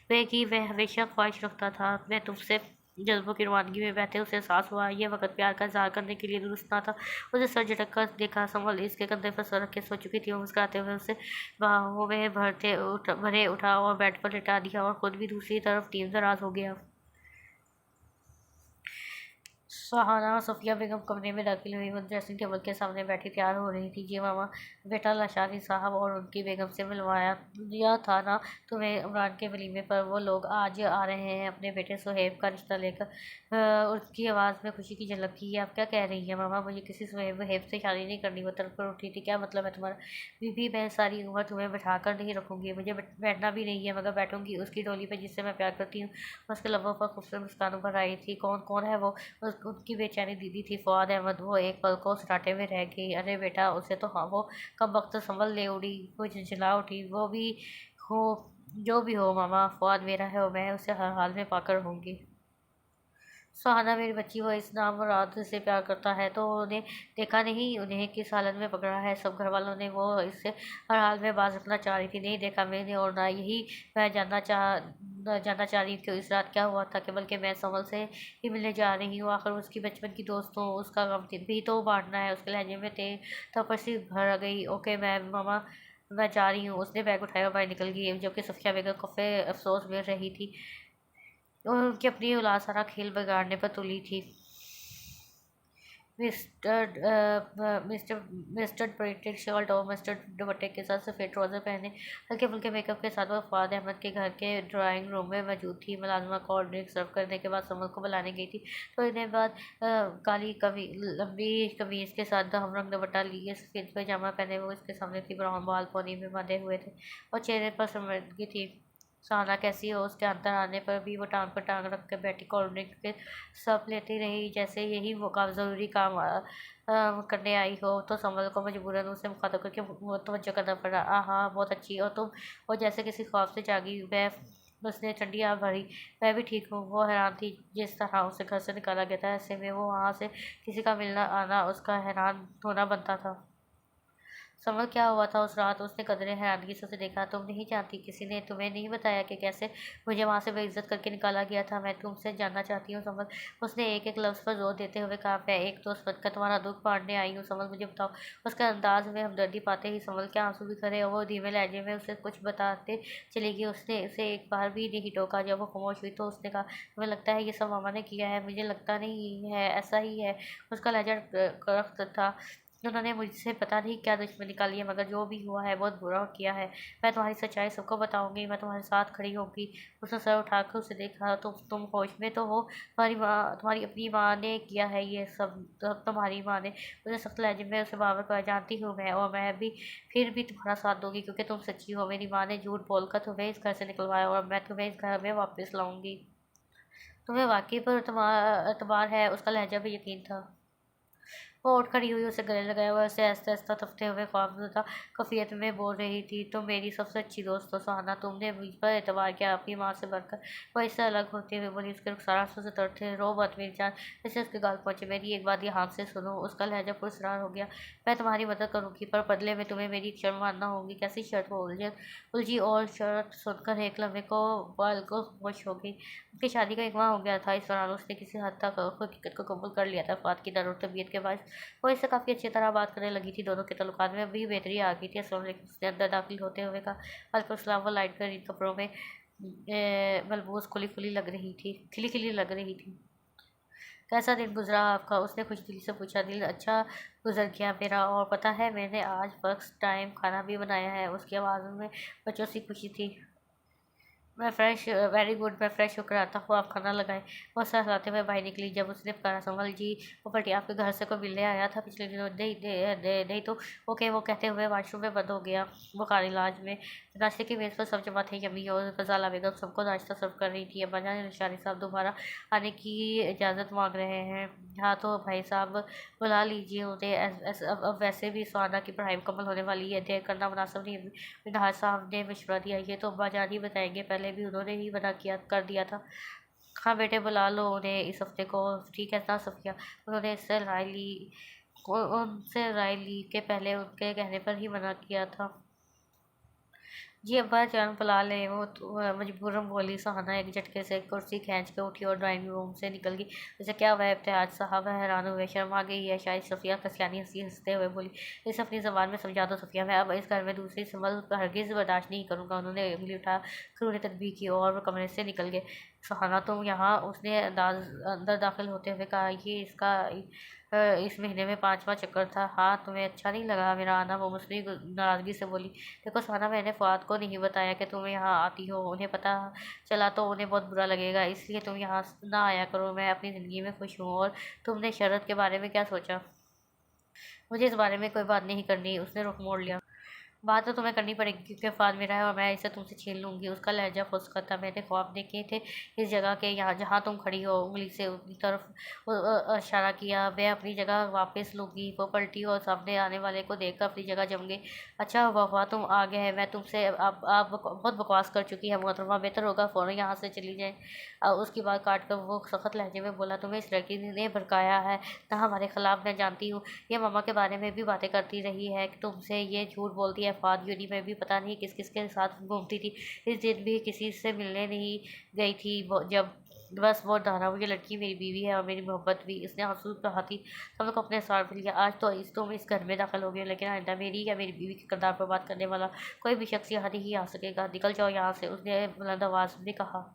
में कि मैं हमेशा ख्वाहिश रखता था मैं तुमसे जज्बों की रवानगी में बहते उसे एहसास हुआ। यह वक्त प्यार का इजहार करने के लिए दुरुस्त ना था। उसे सर झटक कर देखा। संभल इसके कंधे पर सर रख के सो चुकी थी। वो मुस्कुराते हुए उसे बाहों में भरे उठा और बेड पर लिटा दिया और खुद भी दूसरी तरफ टीम दराज हो गया। सुहाना और सफ़िया बेगम कमरे में दाखिल हुई। वो ड्रेसिंग टेबल के सामने बैठी तैयार हो रही थी। जी मामा, बेटा लाशारी साहब और उनकी बेगम से मिलवाया दिया था ना तुम्हें इमरान के वलीमे पर। वो लोग आज आ रहे हैं अपने बेटे सुहेब का रिश्ता लेकर। उसकी आवाज़ में खुशी की झलक थी। ये आप क्या कह रही हैं मामा? मुझे किसी वहेब से शादी नहीं करनी। वो तड़प कर उठी थी। क्या मतलब है तुम्हारा? बीबी, मैं सारी उम्र तुम्हें बैठा कर नहीं रखूँगी। मुझे बैठना भी नहीं है, मगर बैठूँगी उसकी डोली पर जिससे मैं प्यार करती हूँ। उसके लबों पर खूबसूरत मुस्कान उभर आई थी। कौन कौन है वो? उनकी बेचारी दीदी थी फुआद अहमद। वो एक पल को सराटे में रह गई। अरे बेटा, उसे तो हाँ, वो कब वक्त संभल ले उड़ी, वो झंझला उठी। वो भी हो, जो भी हो मामा, फुआद मेरा है और मैं उसे हर हाल में पाकर रहूँगी। सुहाना मेरी बच्ची, वो इस नाम मुराद से प्यार करता है तो उन्हें देखा नहीं उन्हें किस हालत में पकड़ा है। सब घर वालों ने वो इससे हर हाल में बाज रखना चाह रही थी। नहीं देखा मैंने और ना यही मैं जानना चाह रही हूँ कि इस रात क्या हुआ था। कि बल्कि मैं संभल से ही मिलने जा रही हूँ। आखिर उसकी बचपन की दोस्त हूँ। उसका गम भी तो बांटना है। उसके लहजे में थे तपस्वी भर गई। ओके मैं मामा, मैं जा रही हूँ। उसने बैग उठाया और बाहर निकल गई, जबकि सफ़िया बेगम काफ़ी अफसोस में रही थी और उनकी अपनी औलाद सारा खेल बिगाड़ने पर तुली थी। Mister mister mister printed shirt और मिस्टर दुपट्टे के साथ सफ़ेद ट्राउज़र पहने हल्के फुल्के मेकअप के साथ वह फवाद अहमद के घर के ड्राइंग रूम में मौजूद थी। मुलाजमा कोल्ड ड्रिंक सर्व करने के बाद समल को बुलाने गई थी। थोड़ी देर बाद काली लंबी कमीज़ के साथ हमरंग दुपट्टा लिए सफ़ेद पैजामा पहने हुए उसके सामने थी। ब्राउन बाल पोनी में बंधे हुए थे और चेहरे पर समृद्धि थी। सुहाना कैसी हो? उसके अंदर आने पर भी वो टांग पर टांग रख कर बैठी कोल्ड ड्रिंक के सब लेती रही, जैसे यही मौका ज़रूरी काम करने आई हो। तो संभल को मजबूरन उसे मुखातब करके वो तवज्जो करना पड़ा। हाँ बहुत अच्छी। और तुम? वो जैसे किसी ख्वाब से जागी। मैं उसने ठंडी आह भरी। मैं भी ठीक हूँ। वो हैरान थी जिस तरह उसे घर से निकाला गया था। ऐसे में वो वहाँ से किसी का मिलना आना उसका हैरान होना बनता था। समझ क्या हुआ था उस रात? उसने कदरे हैरानगी से उसे देखा। तुम नहीं जानती? किसी ने तुम्हें नहीं बताया कि कैसे मुझे वहाँ से बेइज्जत करके निकाला गया था? मैं तुमसे जानना चाहती हूँ समझ। उसने एक एक लफ्ज़ पर जोर देते हुए कहा। मैं एक दोस्त बनकर तुम्हारा दुख बांटने आई हूँ समझ, मुझे बताओ। उसके अंदाज में हमदर्दी पाते ही समझ के आंसू भी खड़े और वो धीमे लहजे में उसे कुछ बताते चली गई। उसने उसे एक बार भी नहीं टोका। जब वो खामोश हुई तो उसने कहा, तुम्हें लगता है ये सब मामा ने किया है? मुझे लगता नहीं है, ऐसा ही है। उसका लहजा कड़क था। उन्होंने मुझसे पता नहीं क्या दुश्मनी निकाली है, मगर जो भी हुआ है बहुत बुरा किया है। मैं तुम्हारी सच्चाई सबको बताऊंगी। मैं तुम्हारे साथ खड़ी होगी। उसने सर उठाकर उसे देखा। तुम होश में तो हो? तुम्हारी अपनी माँ ने किया है ये सब तुम्हारी माँ ने। उसने सख्त लहजे में उसे बाबर कहा। जानती हूँ मैं, और मैं भी फिर भी तुम्हारा साथ दूंगी क्योंकि तुम सच्ची हो। मेरी माँ ने झूठ बोलकर तुम्हें इस घर से निकलवाया और मैं तुम्हें इस घर में वापस लाऊंगी। तुम्हें वाकई पर तुम्हारा एतबार है? उसका लहजा भी यकीन था। वो उठ खड़ी हुई, उसे गले लगाया हुआ, उसे आहिस्ता आहिस्ता थकते हुए ख्वाबज़दा कफ़ियत में बोल रही थी। तुम मेरी सबसे अच्छी दोस्त हो सुहाना। तुमने मुझ पर एतबार किया अपनी माँ से बढ़कर। वह इससे अलग होते हुए बोली। उसके रुखसार आंसू से तर थे। रो मत मेरी जान। इसे उसके गाल पहुंचे। मेरी एक बात ध्यान से सुनो। उसका लहजा पुरस्कार हो गया। मैं तुम्हारी मदद करूंगी पर बदले में तुम्हें मेरी एक शर्त मानना होगी। कैसी शर्त? वो उलझी और शर्त सुनकर एक लम्हे को बाल को होश हो गई। उसकी शादी का एक माह हो गया था। इस दौरान उसने किसी हद तक हकीकत को कबूल कर लिया था। फात की दर और तबीयत के बाद वो इससे काफ़ी अच्छी तरह बात करने लगी थी। दोनों के ताल्लुकात में भी बेहतरी आ गई थी। अस्सलाम वालेकुम। उसने अंदर दाखिल होते हुए कहा। वालेकुम सलाम। वो लाइट ग्रीन कपड़ों में मलबूस खुली खुली लग रही थी, खिली खिली लग रही थी। कैसा दिन गुजरा आपका? उसने खुश दिली से पूछा। दिल अच्छा गुजर गया मेरा, और पता है मैंने आज फर्स्ट टाइम खाना भी बनाया है। उसकी आवाज़ में बच्चों सी खुशी थी। मैं फ्रेश वेरी गुड। मैं फ्रेश होकर आता हूँ, आप खाना लगाएं। वो सहलाते हुए बाहर निकली। जब उसने कहा, संभल जी वो पटी आपके घर से कोई मिलने आया था पिछले दिनों? नहीं तो ओके, वो कहते हुए वाशरूम में बंद हो गया। वो कारी इलाज में। नाश्ते की मेज़ पर सब जमा थे। यमी और गजाला बेगम सबको नाश्ता सर्व कर रही थी। अब्बा जान निशानी साहब दोबारा आने की इजाज़त मांग रहे हैं। हाँ तो भाई साहब बुला लीजिए उन्हें। अब वैसे भी सुहाना की पढ़ाई मुकम्मल होने वाली है, देर करना मुनासिब नहीं है। मिनहाज साहब ने मशवरा दिया। ये तो अब्बा जान ही बताएंगे, पहले भी उन्होंने ही मना किया कर दिया था। हाँ बेटे बुला लो उन्हें इस हफ्ते को। ठीक है ना सफ़िया? उन्होंने उनसे राय ली के पहले उनके कहने पर ही मना किया था। जी अब्बा जान बुला ले। वो तो मजबूरन बोली। सुहाना एक झटके से कुर्सी खींच के उठी और ड्राइंग रूम से निकल गई। उसे क्या हुआ है इब्तिहाज साहब? हैरान हुए। शर्म आ गई है शायद? सफ़िया कसियानी हंसी हंसते हुए बोली। इसे अपनी ज़बान में समझा दो सफ़िया। मैं अब इस घर में दूसरी संभल हरगिज़ बर्दाश्त नहीं करूँगा। उन्होंने उंगली उठा कर उन्हें तनबीह की और वो कमरे से निकल गए। सुहाना तुम यहाँ? उसने अंदर दाखिल होते हुए कहा। ये इसका इस महीने में 5वां चक्कर था। हाँ तुम्हें अच्छा नहीं लगा मेरा आना? वो मुस्लिम नाराज़गी से बोली। देखो सुहाना, मैंने फ़ुआद को नहीं बताया कि तुम यहाँ आती हो। उन्हें पता चला तो उन्हें बहुत बुरा लगेगा, इसलिए तुम यहाँ ना आया करो। मैं अपनी ज़िंदगी में खुश हूँ। और तुमने शरत के बारे में क्या सोचा? मुझे इस बारे में कोई बात नहीं करनी। उसने रुख मोड़ लिया। बात तो तुम्हें करनी पड़ेगी क्योंकि फ़ाद मेरा है और मैं इसे तुमसे छीन लूँगी। उसका लहजा फुसका था। मैंने ख्वाब देखे थे इस जगह के, यहाँ जहाँ तुम खड़ी हो। उंगली से उनकी तरफ इशारा किया। मैं अपनी जगह वापस लूँगी। वो पलटी और सामने आने वाले को देखकर अपनी जगह जम गई। अच्छा हुआ तुम आ गए हैं। मैं तुमसे अब आप बहुत बकवास कर चुकी है मोहतरमा। बेहतर होगा फ़ौरन यहाँ से चली जाए। उसकी बात काट कर वो सख्त लहजे में बोला। तुम्हें इस लड़की ने भड़काया है ना हमारे खिलाफ? मैं जानती हूँ ये मामा के बारे में भी बातें करती रही है कि तुमसे। ये झूठ बोलती है। फाद यूनी में भी पता नहीं किस किस के साथ घूमती थी। इस दिन भी किसी से मिलने नहीं गई थी जब बस वो दाना। ये लड़की मेरी बीवी है और मेरी मोहब्बत भी। इसने आंसू बहाती सब को अपने साथ लिया। आज तो तुम इस घर में दाखिल हो गए, लेकिन आइंदा मेरी या मेरी बीवी के किरदार पर बात करने वाला कोई भी शख्स यहाँ नहीं आ सकेगा। निकल जाओ यहाँ से, उसने बुलंद आवाज़ में कहा।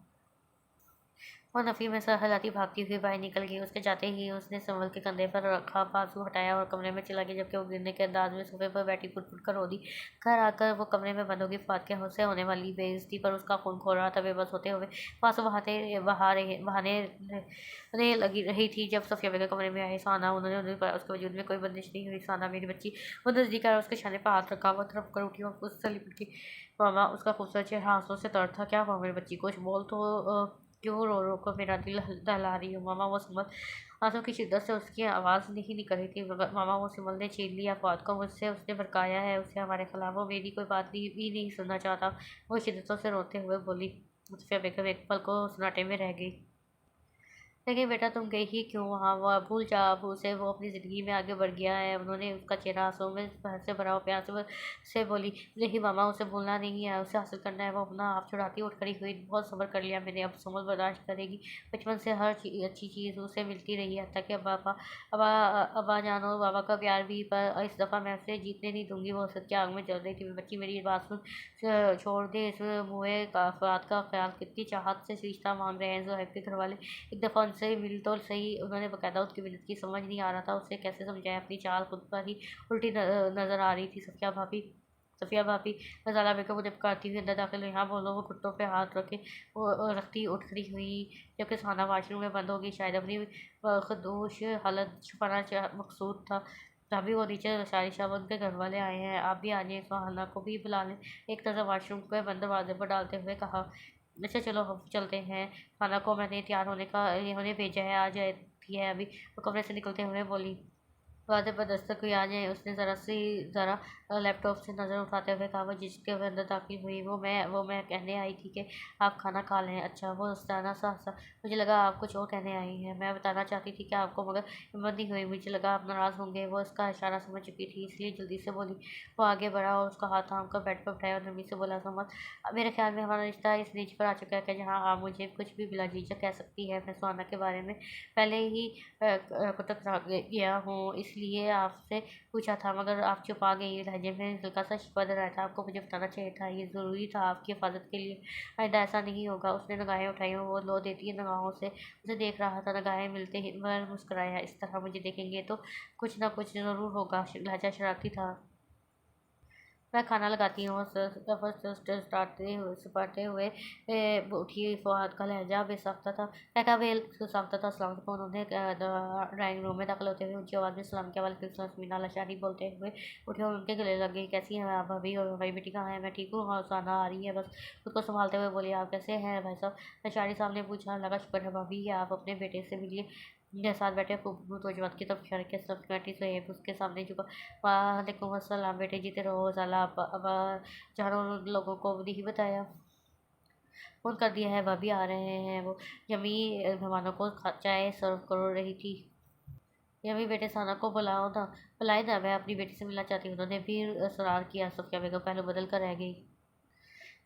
वो नफ़ी में सर हिलाती भागती हुई बाहर निकल गई। उसके जाते ही उसने संभल के कंधे पर रखा बाजू हटाया और कमरे में चला गया, जबकि वो गिरने के अंदाज में सोफे पर बैठी पुट कर रो दी। घर आकर वो कमरे में बंद होगी। फात के से होने वाली बेइज्जती पर उसका खून खो रहा था। बेबस होते हुए आंसू बहाने लगी रही थी जब सफ़िया बेगम कमरे में आई। साना उन्होंने उसके वजूद में कोई बंदिश नहीं हुई। साना मेरी बच्ची। वो नज़दीक आया, उसके शाने पर हाथ रखा। वो तरफ कर उठी और उससे लिपट गई। मामा, उसका खूबसूरत चेहरा आंसुओं से तर था। क्या हुआ मेरी बच्ची? कुछ बोल तो क्यों रो रो कर मेरा दिल दहला रही हो? मामा, वो सिमल। आंसू की शिद्दत से उसकी आवाज़ नहीं निकल रही थी। मगर मामा, वो सिमल ने छीन लिया फ़ुआद को मुझसे। उसने भड़काया है उसे हमारे खिलाफ। वो मेरी कोई बात भी नहीं सुनना चाहता। वो शिद्दतों से रोते हुए बोली। सफ़िया बेगम एक पल को सन्नाटे में रह गई। लेकिन बेटा तुम गई ही क्यों वहाँ? वह भूल जा अब उसे, वो अपनी ज़िंदगी में आगे बढ़ गया है। उन्होंने उसका चेहरा आंसुओं में से भरा हुआ प्यार से बोली। नहीं मामा, उसे भूलना नहीं है, उसे हासिल करना है। वो अपना आप छुड़ाती उठ खड़ी हुई। बहुत सब्र कर लिया मैंने, अब सब्र बर्दाश्त करेगी। बचपन से हर अच्छी चीज़ उसे मिलती रही है, ताकि अब्बा जान और बाबा का प्यार भी, पर इस दफ़ा मैं उसे जीतने नहीं दूंगी। वो सच्चे आग में जल रही थी। बच्ची मेरी बात सुन, छोड़ दे इस मुए का बात का ख्याल। कितनी चाहत से रिश्ता मांग रहे हैं ज़ोहैब के घर वाले। एक दफ़ा उनसे मिल तो सही। उन्होंने बकायदा उसकी मिन्नत की। समझ नहीं आ रहा था उसे कैसे समझाएं। अपनी चाल खुद पर ही उल्टी नज़र आ रही थी। सफ़िया भाभी, गजाला बेगम मुझे पुकारती हुई अंदर दाखिल हुई। हाँ बोलो, वो घुटनों पे हाथ रखे वो रखती उठ खड़ी हुई, जबकि सुहाना वाशरूम में बंद हो गई। शायद अपनी खदोश हालत छुपाना मकसूद था। तभी वो नीचे शारिशा, उनके घर वाले आए हैं, आप भी आ जाइए, सुहाना को भी बुला लें। एक नज़र वाशरूम के बंद दरवाजे पर डालते हुए कहा। अच्छा चलो हम चलते हैं, खाना को मैंने तैयार होने भेजा है, आ जाती है अभी। वो कमरे से निकलते हुए बोली। दरवाजे पर दस्तक हुई। आ जाए, उसने ज़रा लैपटॉप से नज़र उठाते हुए कहा। वो जिसके हुए अंदर दाखिल हुई। वो मैं कहने आई थी कि आप खाना खा लें। अच्छा, वो हंसाना सा हंसा। मुझे लगा आप कुछ और कहने आई हैं। मैं बताना चाहती थी कि आपको, मगर हिम्मत नहीं हुई। मुझे लगा आप नाराज़ होंगे। वो इसका इशारा समझ चुकी थी, इसलिए जल्दी से बोली। वो आगे बढ़ा और उसका हाथ थाम कर बेड पर उठाया और नरमी से बोला। समझ, मेरे ख्याल में हमारा रिश्ता इस रीच पर आ चुका है कि जहाँ आप मुझे कुछ भी बिला झिझक कह सकती है। मैं सुहाना के बारे में पहले ही कुतरा गया हूँ, इसलिए आपसे पूछा था, मगर आप छुपा गई। लहजे में हल्का सा शिकवा दर आया था। आपको मुझे बताना चाहिए था, ये ज़रूरी था आपकी हिफाजत के लिए। आइंदा ऐसा नहीं होगा। उसने निगाहें उठाई और वो लो देती निगाहों से उसे देख रहा था। निगाहें मिलते ही वह मुस्कुराया। इस तरह मुझे देखेंगे तो कुछ ना कुछ ज़रूर होगा। लहजा शरारती था। मैं खाना लगाती हूँ। सपाटे हुए उठी। फुआद का लहजा बेसाख्ता था। लहका बेल साख्ता था। अस्सलाम वालेकुम। उन्होंने ड्राइंग रूम में दाखिल होते हुए ऊंची आवाज़ में सलाम किया। वालेकुम सलाम। मीना लशारी बोलते हुए उठे और उनके गले लग गई। कैसी हैं आप भाभी? और भाई बेटी कहाँ है? मैं ठीक हूँ, हाँ साना आ रही है बस। खुद को संभालते हुए बोली। आप कैसे हैं भाई साहब? लशारी साहब ने पूछा। लगा शुक्र है भाभी, आप अपने बेटे से मिलिए। मेरे साथ बैठे खूबसूरत नौजवान की तरफ इशारे किया। सब बैठी सोहेब उसके सामने झुका। वालेकुम अस्सलाम बेटे, जीते रहो। साला अब चारों लोगों को नहीं बताया। फ़ोन कर दिया है, भाभी आ रहे हैं। वो यमी मेहमानों को चाय सर्व कर रही थी। यमी बेटे, साना को बुलाए ना, मैं अपनी बेटी से मिलना चाहती हूँ। उन्होंने भी इसरार किया। सफ़िया बेगम पहले बदल कर रह गई।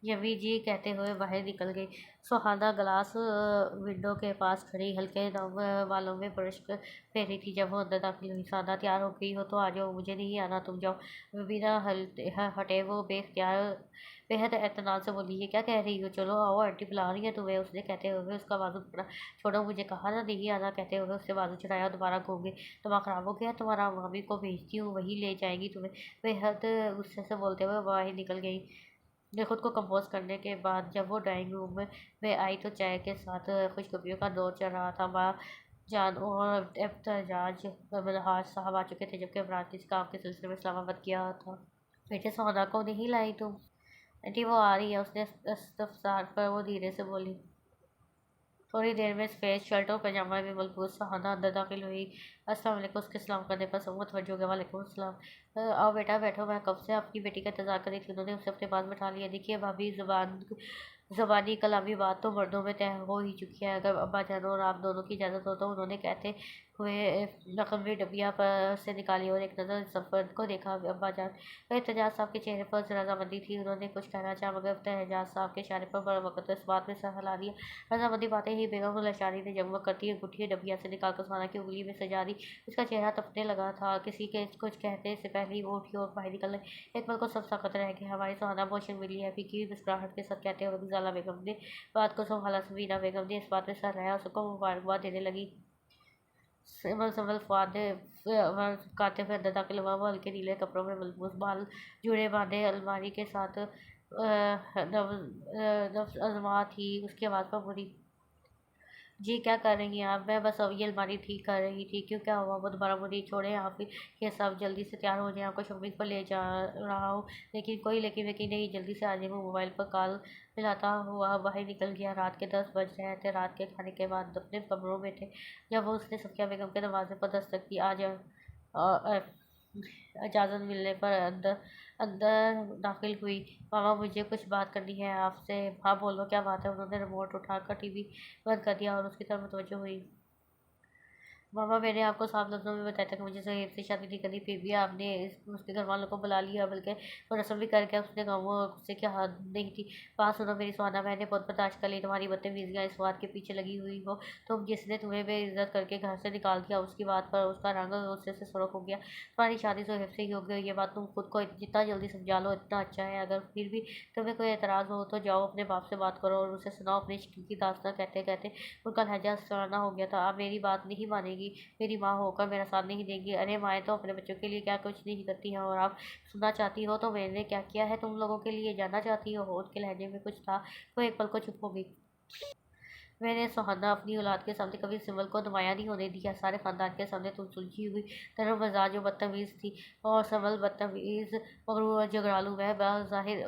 यमी जी कहते हुए बाहर निकल गई। सुहाना ग्लास विंडो के पास खड़ी हल्के नम बालों में ब्रश फेरी थी जब वो अंदर दाखिल हुई। साना, तैयार हो गई हो तो आ जाओ, मुझे नहीं आना, तुम जाओ। बिना हटे वो बेहद एतनाल से बोली। ये क्या कह रही हो? चलो आओ, आंटी बुला रही है तुम्हें, उसने कहते हुए उसका बाजू पकड़ा। छोड़ो, मुझे कहा ना नहीं आना, कहते हुए उससे बाजू चढ़ाया। दोबारा घूम गई। दिमाग खराब हो गया तुम्हारा? मामी को भेजती हूँ, वही ले जाएगी तुम्हें। बेहद गुस्से से बोलते हुए बाहर निकल गई। ने खुद को कंपोज करने के बाद जब वो ड्राइंग रूम में आई तो चाय के साथ खुशखबरियों का दौर चल रहा था। माँ जान और एहतजाज मल्हार साहब आ चुके थे, जबकि इमरान किसी काम के सिलसिले में इस्लामाबाद गया था। बेटे, सोना को नहीं लाई तुम? आंटी वो आ रही है, उसने इस्तफसार पर वो धीरे से बोली। थोड़ी देर में सफ़ेद शर्ट और पजामा में मलबूस सुहाना अंदर दाखिल हुई। अस्सलाम वालेकुम। उसके सलाम करने पर सब मुतवज्जो हो गया। वालेकुम सलाम। आओ बेटा बैठो, मैं कब से आपकी बेटी का इंतज़ार कर रही थी। उन्होंने उसे अपने पास बैठा लिया। देखिए भाभी, ज़बानी कलामी बात तो मर्दों में तय हो ही चुकी है। अगर अब्बा जान और आप दोनों की इजाज़त हो तो। उन्होंने कहते हुए रकमी डबिया पर से निकाली और एक नज़र सफ़र को देखा। अब्बा जान, एहतजाज साहब के चेहरे पर रजामंदी थी। उन्होंने कुछ कहना चाहा, मगर एहतजाज साहब के इशारे पर बरवक़्त इस बात में सर हिला दिया। रजामंदी पाते ही बेगम लशारी ने जगमग करती अंगूठी डबिया से निकालकर सुहाना की उंगली में सजा दी। उसका चेहरा तपने लगा था। किसी के कुछ कहने से पहले ही वो उठी और बाहर निकल गई। एक पल को सब साकत रह गया। हमारी सुहाना बहुत शर्मीली है, फीकी मुस्कुराहट के साथ कहते हुए गुजाला बेगम ने बात को संभाला। समीना बेगम ने इस बात में सर रहा और सबको मुबारकबाद देने लगी। संभल फुआद ने काते हुए अंदर दाखिल हुआ। वो हल्के नीले कपड़ों में मलबूस बाल जूड़े बांधे अलमारी के साथ नफ्स आज़मा थी। उसकी आवाज़ पर बुरी। जी क्या कर रही हैं आप? मैं बस अब ये अलमारी ठीक कर रही थी। क्यों, क्या हुआ? वो दोबारा मुड़ी। छोड़े आप ये सब, जल्दी से तैयार हो जाए, आपको शॉपिंग पर ले जा रहा हूँ। लेकिन वेकिन नहीं, जल्दी से आ जाए। वो मोबाइल पर कॉल मिलाता हुआ बाहर निकल गया। रात के 10 बज रहे थे। रात के खाने के बाद अपने कमरों में थे जब वो उसने सफ़िया बेगम के दरवाजे पर दस्तक दी। आज इजाज़त मिलने पर अंदर अंदर दाखिल हुई। मामा मुझे कुछ बात करनी है आपसे। हाँ बोलो क्या बात है। उन्होंने रिमोट उठाकर टीवी बंद कर दिया और उसकी तरफ मुतवज्जो हुई। मामा मैंने आपको साफ लफ्ज़ों में बताया था कि मुझे सहेब से शादी नहीं करनी, फिर भी आपने उसके घर वालों को बुला लिया, बल्कि वो रस्म भी करके उसने कहा वो गुस्से की हद नहीं थी। बात सुनो मेरी सुहाना, मैंने बहुत बर्दाश्त कर ली तुम्हारी बदतमीजियाँ, इस बात के पीछे लगी हुई हो तुम जिसने तुम्हें बेइज्जत करके घर से निकाल दिया। उसकी बात पर उसका रंग गुस्से से सुर्ख हो गया। तुम्हारी शादी सहेब से ही हो गई, ये बात तुम खुद को जितना जल्दी समझा लो इतना अच्छा है। अगर फिर भी तुम्हें कोई एतराज़ हो तो जाओ अपने बाप से बात करो और उसे सुनाओ अपनी शिकवी की दास्तां। कहते कहते उनका लहजा सुहाना हो गया था। आप मेरी बात नहीं मानेगी, मेरी माँ होकर मेरा साथ नहीं देंगी। अरे माएँ तो अपने बच्चों के लिए क्या कुछ नहीं करती हैं, और आप सुनना चाहती हो तो मैंने क्या किया है तुम लोगों के लिए, जानना चाहती हो। उनके लहजे में कुछ था। वो एक पल को चुप हो गई। मैंने सुहाना अपनी औलाद के सामने कभी सिमल को नुमाया नहीं होने दिया। सारे खानदान के सामने तुम सुलझी हुई नरम जो बदतमीज़ थी, और सिमल बदतमीज़ मगरूर और झगड़ालू वह बाज़ाहिर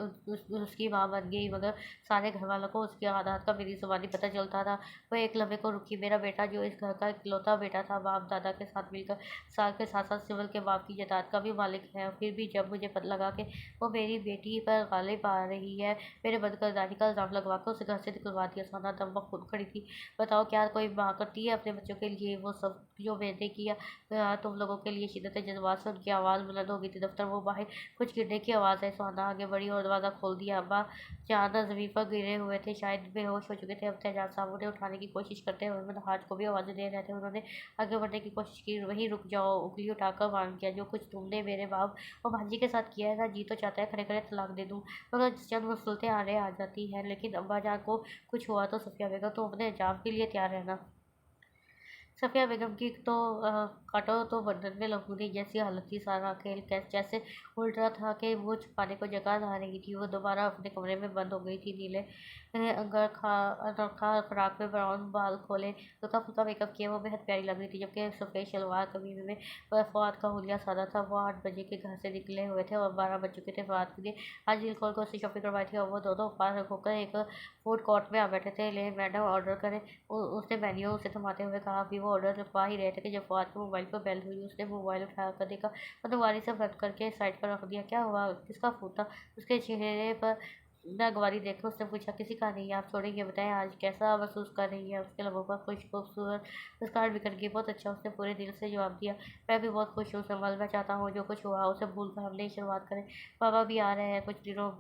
उसकी माँ बन गई, मगर सारे घर वालों को उसकी आदत का मेरी ज़ुबानी पता चलता था। वह एक लम्हे को रुकी। मेरा बेटा जो इस घर का इकलौता बेटा था, बाप दादा के साथ मिलकर साल के साथ साथ सिमल के बाप की जायदाद का भी मालिक है। फिर भी जब मुझे पता लगा कि वो मेरी बेटी पर गालिब आ रही है, मैंने बदकिरदारी का इल्ज़ाम लगवा कर उसे घर से निकलवा दिया। सुहाना दम वक्त खुद खड़ी थी। बताओ क्या कोई माँ करती है अपने बच्चों के लिए वो सब जो मैंने किया तुम लोगों के लिए। शिद्दत जज्बात से उनकी आवाज़ बुलंद हो गई थी। दफ्तर वो बाहर कुछ गिरने की आवाज़ है। सुहाना आगे बढ़ी और दरवाज़ा खोल दिया। अब्बा जान ज़मीन पर गिरे हुए थे, शायद बेहोश हो चुके थे। अब तेजाब साहब उन्हें उठाने की कोशिश करते हुए मनहाज को भी आवाज़ें दे रहे थे। उन्होंने आगे बढ़ने की कोशिश की। वहीं रुक जाओ, उंगली उठाकर मांग किया। जो कुछ तुमने मेरे बाप और भांजी के साथ किया है ना, जी तो चाहता है खड़े खड़े तलाक दे दूँ, मगर चंद मुसीबतें आने आ जाती हैं। लेकिन अब्बा जान को कुछ हुआ तो सफिया बेगम तो अपने अंजाम के लिए तैयार रहना। सफिया बेगम की तो काटो तो बदन में लहूने जैसी हालत थी। सारा खेल जैसे उल्ट रहा था कि वो छुपाने को जगह ना रही थी। वो दोबारा अपने कमरे में बंद हो गई थी। नीले अनोखा फ्राक में ब्राउन बाल खोले, हल्का फुल्का मेकअप किया, वो बेहद प्यारी लग रही थी। जबकि सफ़ेद शलवार कमीज में फवाद का हुलिया सादा था। वो 8 बजे के घर से निकले हुए थे और 12 बज चुके थे। फवाद के लिए आज दिलखोल को उससे शॉपिंग करवाई थी, और वो दोनों पास होकर एक फूड कोर्ट में आ बैठे थे। ले मैडम ऑर्डर करें, उसने मेन्यू उसे थमाते हुए कहा। अभी वो ऑर्डर लिखवा ही रहे थे कि जब फवाद के मोबाइल पर बेल हुई। उसने मोबाइल उठा कर देखा और दुबारी से बंद करके साइड पर रख दिया। क्या हुआ, किसका फ़ोन था। उसके चेहरे पर नागवारी देखकर उसने पूछा। किसी का नहीं, आप थोड़ी ये बताएं आज कैसा महसूस कर रही है। उसके लबों पर खुश खूबसूरत मुस्कान बिखर गई। बहुत अच्छा, उसने पूरे दिल से जवाब दिया। मैं भी बहुत खुश हूँ संभल, मैं चाहता हूँ जो कुछ हुआ उसे भूल कर हम नई शुरुआत करें। पापा भी आ रहे हैं कुछ दिनों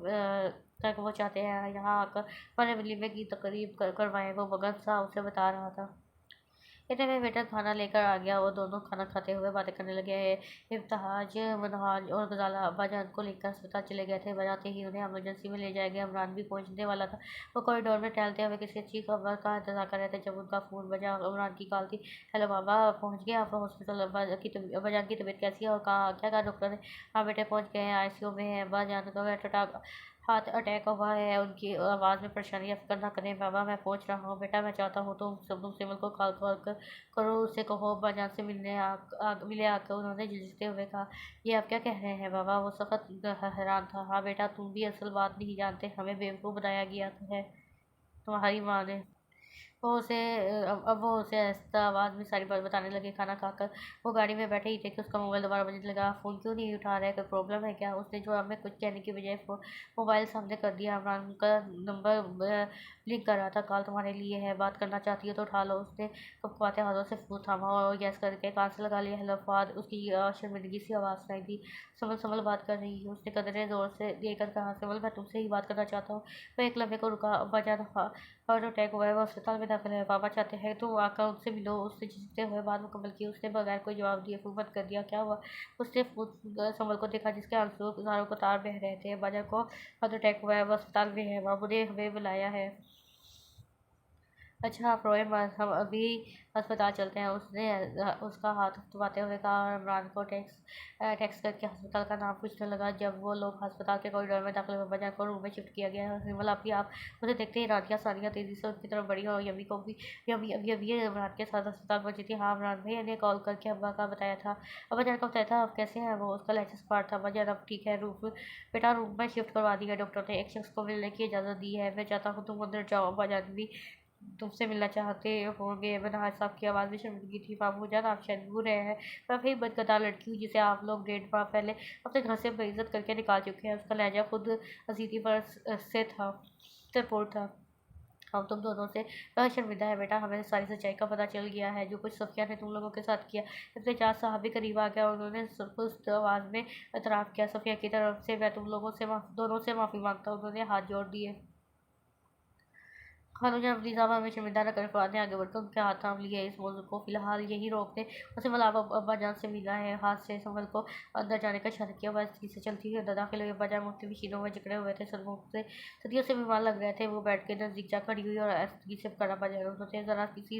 तक। वो चाहते हैं यहाँ आकर हमारे वलीमे की तकरीब करवाएं। वो मगन सा उसे बता रहा था। इतने में वेटर खाना लेकर आ गया। वो दोनों खाना खाते हुए बातें करने लगे। इब्तहाज, मनहाज और गजाला अब्बा जान को लेकर अस्पताल चले गए थे। बजाते ही उन्हें इमरजेंसी में ले जाया गया। इमरान भी पहुंचने वाला था। वो कॉरिडोर में टहलते हुए किसी अच्छी खबर का इंतजार कर रहे थे जब उनका फ़ोन बजा। इमरान की कॉल थी। हेलो बाबा, पहुंच गए आप हॉस्पिटल। अब्बा जान की तबीयत कैसी है और कहाँ, क्या कहा डॉक्टर ने। हाँ बेटे पहुंच गए हैं, ICU में है। अब्बा जान को हार्ट अटैक हुआ है। उनकी आवाज़ में परेशानी। आप फिक्र ना करें बाबा, मैं पहुंच रहा हूँ। बेटा मैं चाहता हूँ तुम सिमल को कॉल करो, उससे कहो अब्बा जान से मिले आकर। उन्होंने झिझकते हुए कहा। ये आप क्या कह रहे हैं बाबा। वो सख्त हैरान था। हाँ बेटा, तुम भी असल बात नहीं जानते, हमें बेवकूफ़ बनाया गया है तुम्हारी माँ ने। वो उसे अब वो उसे आहिस्ता आवाज़ में सारी बात बताने लगे। खाना खाकर वो गाड़ी में बैठे ही थे कि उसका मोबाइल दोबारा बजने लगा। फ़ोन क्यों नहीं उठा रहा है, कोई प्रॉब्लम है क्या। उसने जो हमें कुछ कहने की बजाय मोबाइल सामने कर दिया। इमरान का नंबर ब्लिंक कर रहा था। कॉल तुम्हारे लिए है, बात करना चाहती हो तो उठा लो। उसने कपकपाते हाथों से फ़ोन थामा और यस करके कान से लगा लिया। हेलो फवाद, उसकी शर्मिंदगी सी आवाज़ सुनाई दी। संभल संभल बात कर रही है, उसने कदरे ज़ोर से देकर कहा। संभल, मैं तुमसे ही बात करना चाहता हूँ। वह एक लम्हे को रुका। अब्बा जान हार्ट अटैक हुआ है, वो अस्पताल में दाखिल है। पापा चाहते हैं तुम आकर उनसे मिलो। उसने झिझकते हुए बात मुकम्मल की। उसने बगैर कोई जवाब दिए फ़ोन बंद कर दिया। क्या हुआ। उसने संभल को देखा जिसके आंसुओं को तार बह रहे थे। बाजा को हार्ट अटैक हुआ है, वो अस्पताल में है। बाबू ने हमें बुलाया है। अच्छा आप रोए मत, हम अभी अस्पताल चलते हैं। उसने उसका हाथ थपथपाते हुए कहा और इमरान को टेक्स्ट करके अस्पताल का नाम पूछने लगा। जब वो लोग अस्पताल के कॉरिडोर में दाखिल हुए, बजाय को रूम में शिफ्ट किया गया। सिमल आप उसे देखते ही रानिया सानिया तेज़ी से उनकी तरफ बढ़ी और यमी को भी यमी अभी अभी इमरान के साथ अस्पताल पहुंची थी। हाँ इमरान भैया ने कॉल करके अब्बा का बताया था। अब्बा जान को बताया था। अब कैसे हैं वो, उसका लहजा सपाट था। अब्बा जान अब ठीक है, रूम बेटा रूम में शिफ्ट करवा दिया डॉक्टर ने। एक शख्स को मिलने की इजाज़त दी है। मैं चाहता हूँ तुम अंदर जाओ। अब्बा जान भी तुमसे मिलना चाहते होंगे। मैंने साहब की आवाज़ में शर्मिंदगी थी। मामूजान आप शायद बुरे हैं। मैं वही बदकदार लड़की हूँ जिसे आप लोग 1.5 माह पहले अपने घर से बेइज्जत करके निकाल चुके हैं। उसका लहजा खुद अजीती पर से था से पुर था। हम तुम दोनों से बहुत शर्मिंदा है बेटा। हमें सारी सच्चाई का पता चल गया है, जो कुछ सफिया ने तुम लोगों के साथ किया। इब्तिजाज साहब भी करीब आ गया। उन्होंने सुस्त आवाज़ में एतराफ़ किया। सफिया की तरफ से मैं तुम लोगों से दोनों से माफ़ी मांगता हूँ। उन्होंने हाथ जोड़ दिए। खानुजान अपनी साहब हमें शर्मिंदा न कर पाने आगे बढ़कर उनके हाथ थाम लिए। इस मौजूद को फिलहाल यही रोक दे। उसे मलाब अब्बा जान से मिला है। हाथ से संभल को अंदर जाने का इशारा किया। वह तेजी से चलती हुई अंदर दाखिल हुई। अब्बा जान मुख्तलिफ मशीनों में जकड़े हुए थे। सदियों से बीमार लग रहे थे। वो बैठ के नजदीक जा खड़ी हुई और आस्तगी से पुकारा बजा रहा उन्होंने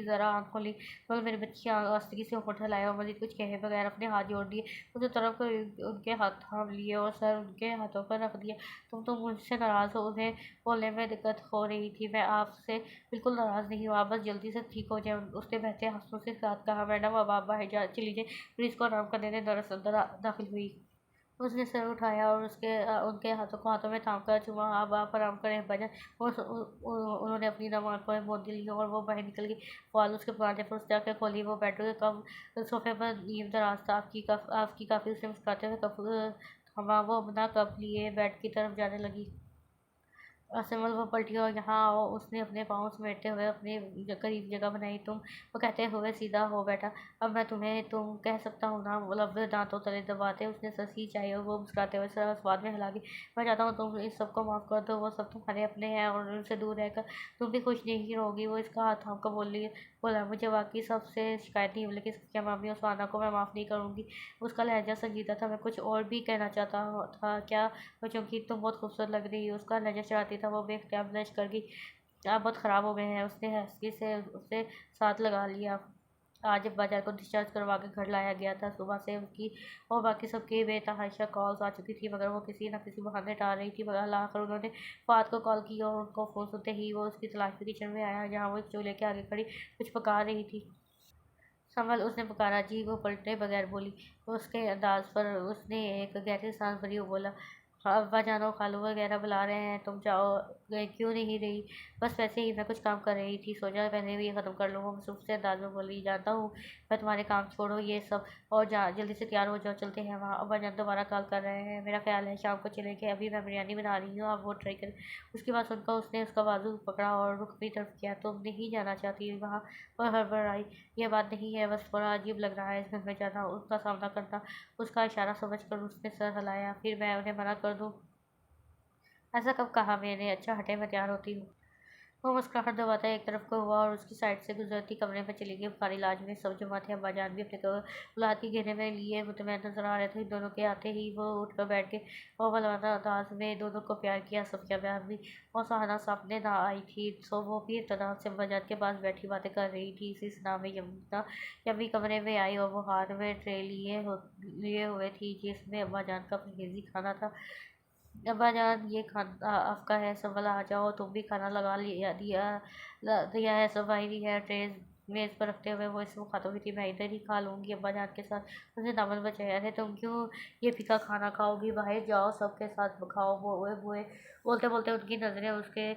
ज़रा आँख खोली। केवल मेरी बच्ची आस्तगी से होठ हिलाया और मजीद कुछ कहे बगैर अपने हाथ जोड़ दिए। उसे तरफ कर उनके हाथ थाम लिए और सर उनके हाथों पर रख दिया। तुम मुझसे नाराज़ हो। उन्हें बोलने में दिक्कत हो रही थी। मैं आपसे बिल्कुल नाराज़ नहीं हूँ। आप बस जल्दी से ठीक हो जाए। उसने बहते आँसुओं के साथ कहा। मैडम अब आप बाहर जा चली जाए। प्लीज़ को आराम करने दें। दरअसल अंदर दाखिल हुई। उसने सर उठाया और उनके हाथों को हाथों में थाम कर चुमा। अब आप आराम करें भजन। उन्होंने अपनी नम आंखों में मोती ली और वो बाहर निकल गई। ख्वाल उसके पुराने पर उसने आँखें खोली। वो बेड कम सोफे पर नींव दराज था। आपकी काफ़ी उसने मुस्कुराते हुए कप थमा। वो अपना कप लिए बेड की तरफ जाने लगी। सिमल वो पलटी और यहाँ आओ। उसने अपने पाँव समेटते हुए अपने करीब जगह बनाई। तुम वो कहते हुए सीधा हो बैठा। अब मैं तुम्हें तुम कह सकता हूँ ना। वो लफ्ज़ दांतों तले दबाते उसने ससी चाहिए और वो मुस्कुराते हुए सर स्वाद में हिला दी। मैं चाहता हूँ तुम इस सबको माफ़ कर दो। वो सब तुम्हारे अपने हैं और उनसे दूर रहकर तुम भी खुश नहीं रहोगी। वो इसका हाथ थाम कर बोला मुझे वाकई सबसे शिकायत नहीं, लेकिन क्या मामी और सुहाना को मैं माफ़ नहीं करूँगी। उसका लहजा संजीदा था। मैं कुछ और भी कहना चाहता था क्या क्योंकि तुम बहुत खूबसूरत लग रही हो। उसका लहजा शरारती था। वो बेख्तियार ब्लश कर गई। आप बहुत ख़राब हो गए हैं। उसने हंसी से उसे साथ लगा लिया। आज बाजार को डिस्चार्ज करवा के घर लाया गया था। सुबह से उसकी और बाकी सबकी बेतहाशा कॉल्स आ चुकी थी, मगर वो किसी न किसी बहाने टाल रही थी। मगर आखिर उन्होंने फात को कॉल की और उनको फ़ोन सुनते ही वो उसकी तलाश में किचन में आया, जहाँ वो एक चूल्हे के आगे खड़ी कुछ पका रही थी। संभल, उसने पुकारा। जी। वो पलटे बगैर बोली। उसके अंदाज पर उसने एक गहरी सांस भरी और बोला, अब्बा जानो खालू वगैरह बुला रहे हैं। तुम जाओ क्यों नहीं रही? बस वैसे ही मैं कुछ काम कर रही थी, सोचा पहले भी ये ख़त्म कर लूँ। वो मसरूफ़ से अंदाज में बोली, जानता हूँ मैं तुम्हारे काम, छोड़ो ये सब और जल्दी से तैयार हो जाओ, चलते हैं वहाँ। अब्बा जान दोबारा कॉल कर रहे हैं। मेरा ख्याल है शाम को चलेंगे। अभी मैं बिरयानी बना रही हूँ, आप वो ट्राई करें। उसकी बात सुनकर उसने उसका बाजू पकड़ा और रुख भी तरफ किया। तुम नहीं जाना चाहती वहाँ? वह हड़बड़ाई। ये बात नहीं है, बस थोड़ा अजीब लग रहा है इस घर में जाना, उसका सामना करना। उसका इशारा समझकर उसने सर हिलाया। फिर मैं उन्हें मना कर दूँ? ऐसा कब कहा मैंने? अच्छा हटे, मैं तैयार होती हूँ। वो मुस्कुराहट दबाता एक तरफ को हुआ और उसकी साइड से गुजरती कमरे में चली गई। बुखारी इलाज में सब जमा थे। अब्बाजान भी अपने औलाद की घेरे में लिए मुतमैन नजर आ रहे थे। दोनों के आते ही वो उठकर बैठ गए और मौलाना अंदाज में दोनों को प्यार किया। सफिया बयान भी और सहाना सामने ना आई थी, सो वो भी इत्मीनान से अब्बाजान के पास बैठी बातें कर रही थी। इसी सना में यमी कमरे में आई और वो हाथ में ट्रे लिए हुए थी जिसमें अब्बाजान का परहेजी खाना था। अब्बाजान, ये खाना आपका है, संभल आ जाओ। तुम भी खाना लगा दिया है, सब बाहरी है। ट्रे मेज़ पर रखते हुए वो इसमें खाती हुई थी। मैं इधर ही खा लूँगी। अब्बाजान के साथ उसने दामन बचाया। अरे तुम क्यों ये फीका खाना खाओगी? बाहर जाओ, सबके साथ खाओ। बुए बुए बोलते बोलते उनकी नज़रें उसके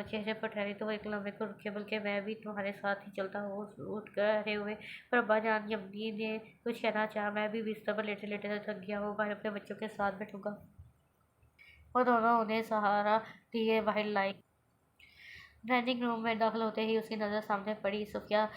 चेहरे पर ठहरी तो वो एक लम्हे को रुके। बल्कि मैं भी तुम्हारे साथ ही चलता हूँ, उठ कर रहे हुए। पर अब्बाजान, यमनी ने कुछ कहना चाहा। मैं भी बिस्तर पर लेटे लेटे थक गया हूँ, बाहर अपने बच्चों के साथ बैठूंगा। वो दोनों उन्हें सहारा दिए बाहर लाई। डाइनिंग रूम में दाखिल होते ही उसकी नज़र सामने पड़ी। सुफिया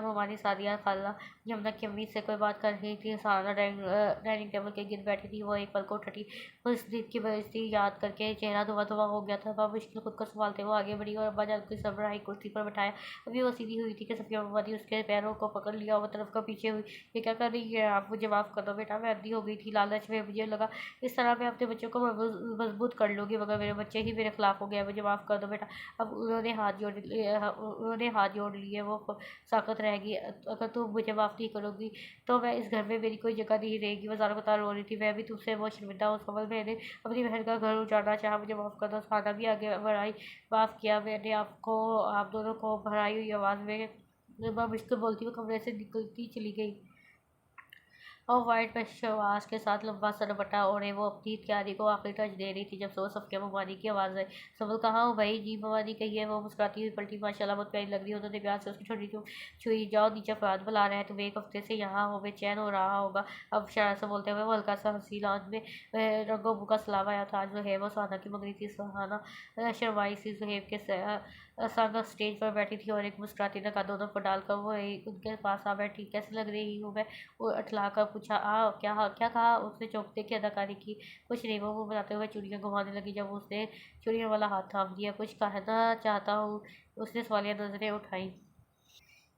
मोमानी, सादिया खाला, यमुना की अम्मी से कोई बात कर रही थी। सहारा डाइनिंग टेबल के गिर बैठी थी। वो एक पल को उठी। उस दिन की बेइज्जती याद करके चेहरा धुआ धुआ हो गया था। वह मुश्किल खुद को संभालते हुए आगे बढ़ी और अब्बाजान को सरबराही कुर्सी पर बैठाया। अभी वो सीधी हुई थी कि सफिया मोमानी उसके पैरों को पकड़ लिया और वो तरफ का पीछे हुई। ये क्या कर रही है आप? मुझे माफ़ कर दो बेटा, मैं अंधी हो गई थी लालच में। मुझे लगा इस तरह मैं अपने बच्चों को मजबूत कर लूँगी, मगर मेरे बच्चे ही मेरे खिलाफ हो गए। मुझे माफ़ कर दो बेटा। अब उन्होंने हाथ जोड़ लिए। वो साकत रहेगी। अगर तुम मुझे माफ़ नहीं करोगी तो मैं इस घर में मेरी कोई जगह नहीं रहेगी। वो ज़ारा रो रही थी। मैं भी तुमसे बहुत शर्मिंदा हूँ समझ। मैंने अपनी बहन का घर उजाड़ना चाहा, मुझे माफ़ कर दो। खाना भी आगे बढ़ाई। माफ़ किया मैंने आपको। आप दोनों को भराई हुई आवाज़ में मैं मुश्किल बोलती हुई कमरे से निकलती चली गई। और वाइट पेशवाज के साथ लंबा सरबटा ओढ़े वो अपनी तैयारी को आखिरी टच दे रही थी जब सफिया ममानी की आवाज़ आई। सबल कहाँ हो भाई? जी ममानी कही है। वो मुस्कुराती हुई पलटी। माशाल्लाह बहुत प्यारी लग रही हो। उन्होंने प्यार से उसकी छोटी छुई। जाओ नीचे फराज बुला रहे हैं। तुम एक हफ्ते से यहाँ हो बेचैन हो रहा होगा। अब शरारत से बोलते हुए वो हल्का सा हंसी। लॉन्च में रंगों का सलाव आया था। आज जो है वो सुहाना की मंगनी थी। सुहाना शर्माई सी जुहेब के संग स्टेज पर बैठी थी और एक मुस्कुराती नका दोनों पर डालकर वो उनके पास आ बैठी। कैसी लग रही हूँ मैं? वो अठला कर पूछा। क्या क्या कहा? उसने चौंकते की अदाकारी की। कुछ नहीं, वो मुँह बनाते हुए चूड़ियाँ घुमाने लगी जब उसने चूड़ियों वाला हाथ थाम दिया। कुछ कहना चाहता हूँ? उसने सवालिया नजरें उठाई।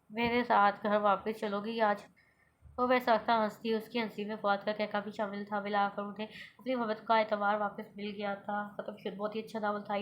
मेरे साथ घर वापस चलोगी आज? वो बेसाख्ता हंसती। उसकी हंसी में फवाद का कहका भी शामिल था। मिलाकर उन्हें अपनी मोहब्बत का एतबार वापस मिल गया था। खत्म शुरू। बहुत ही अच्छा नावल था।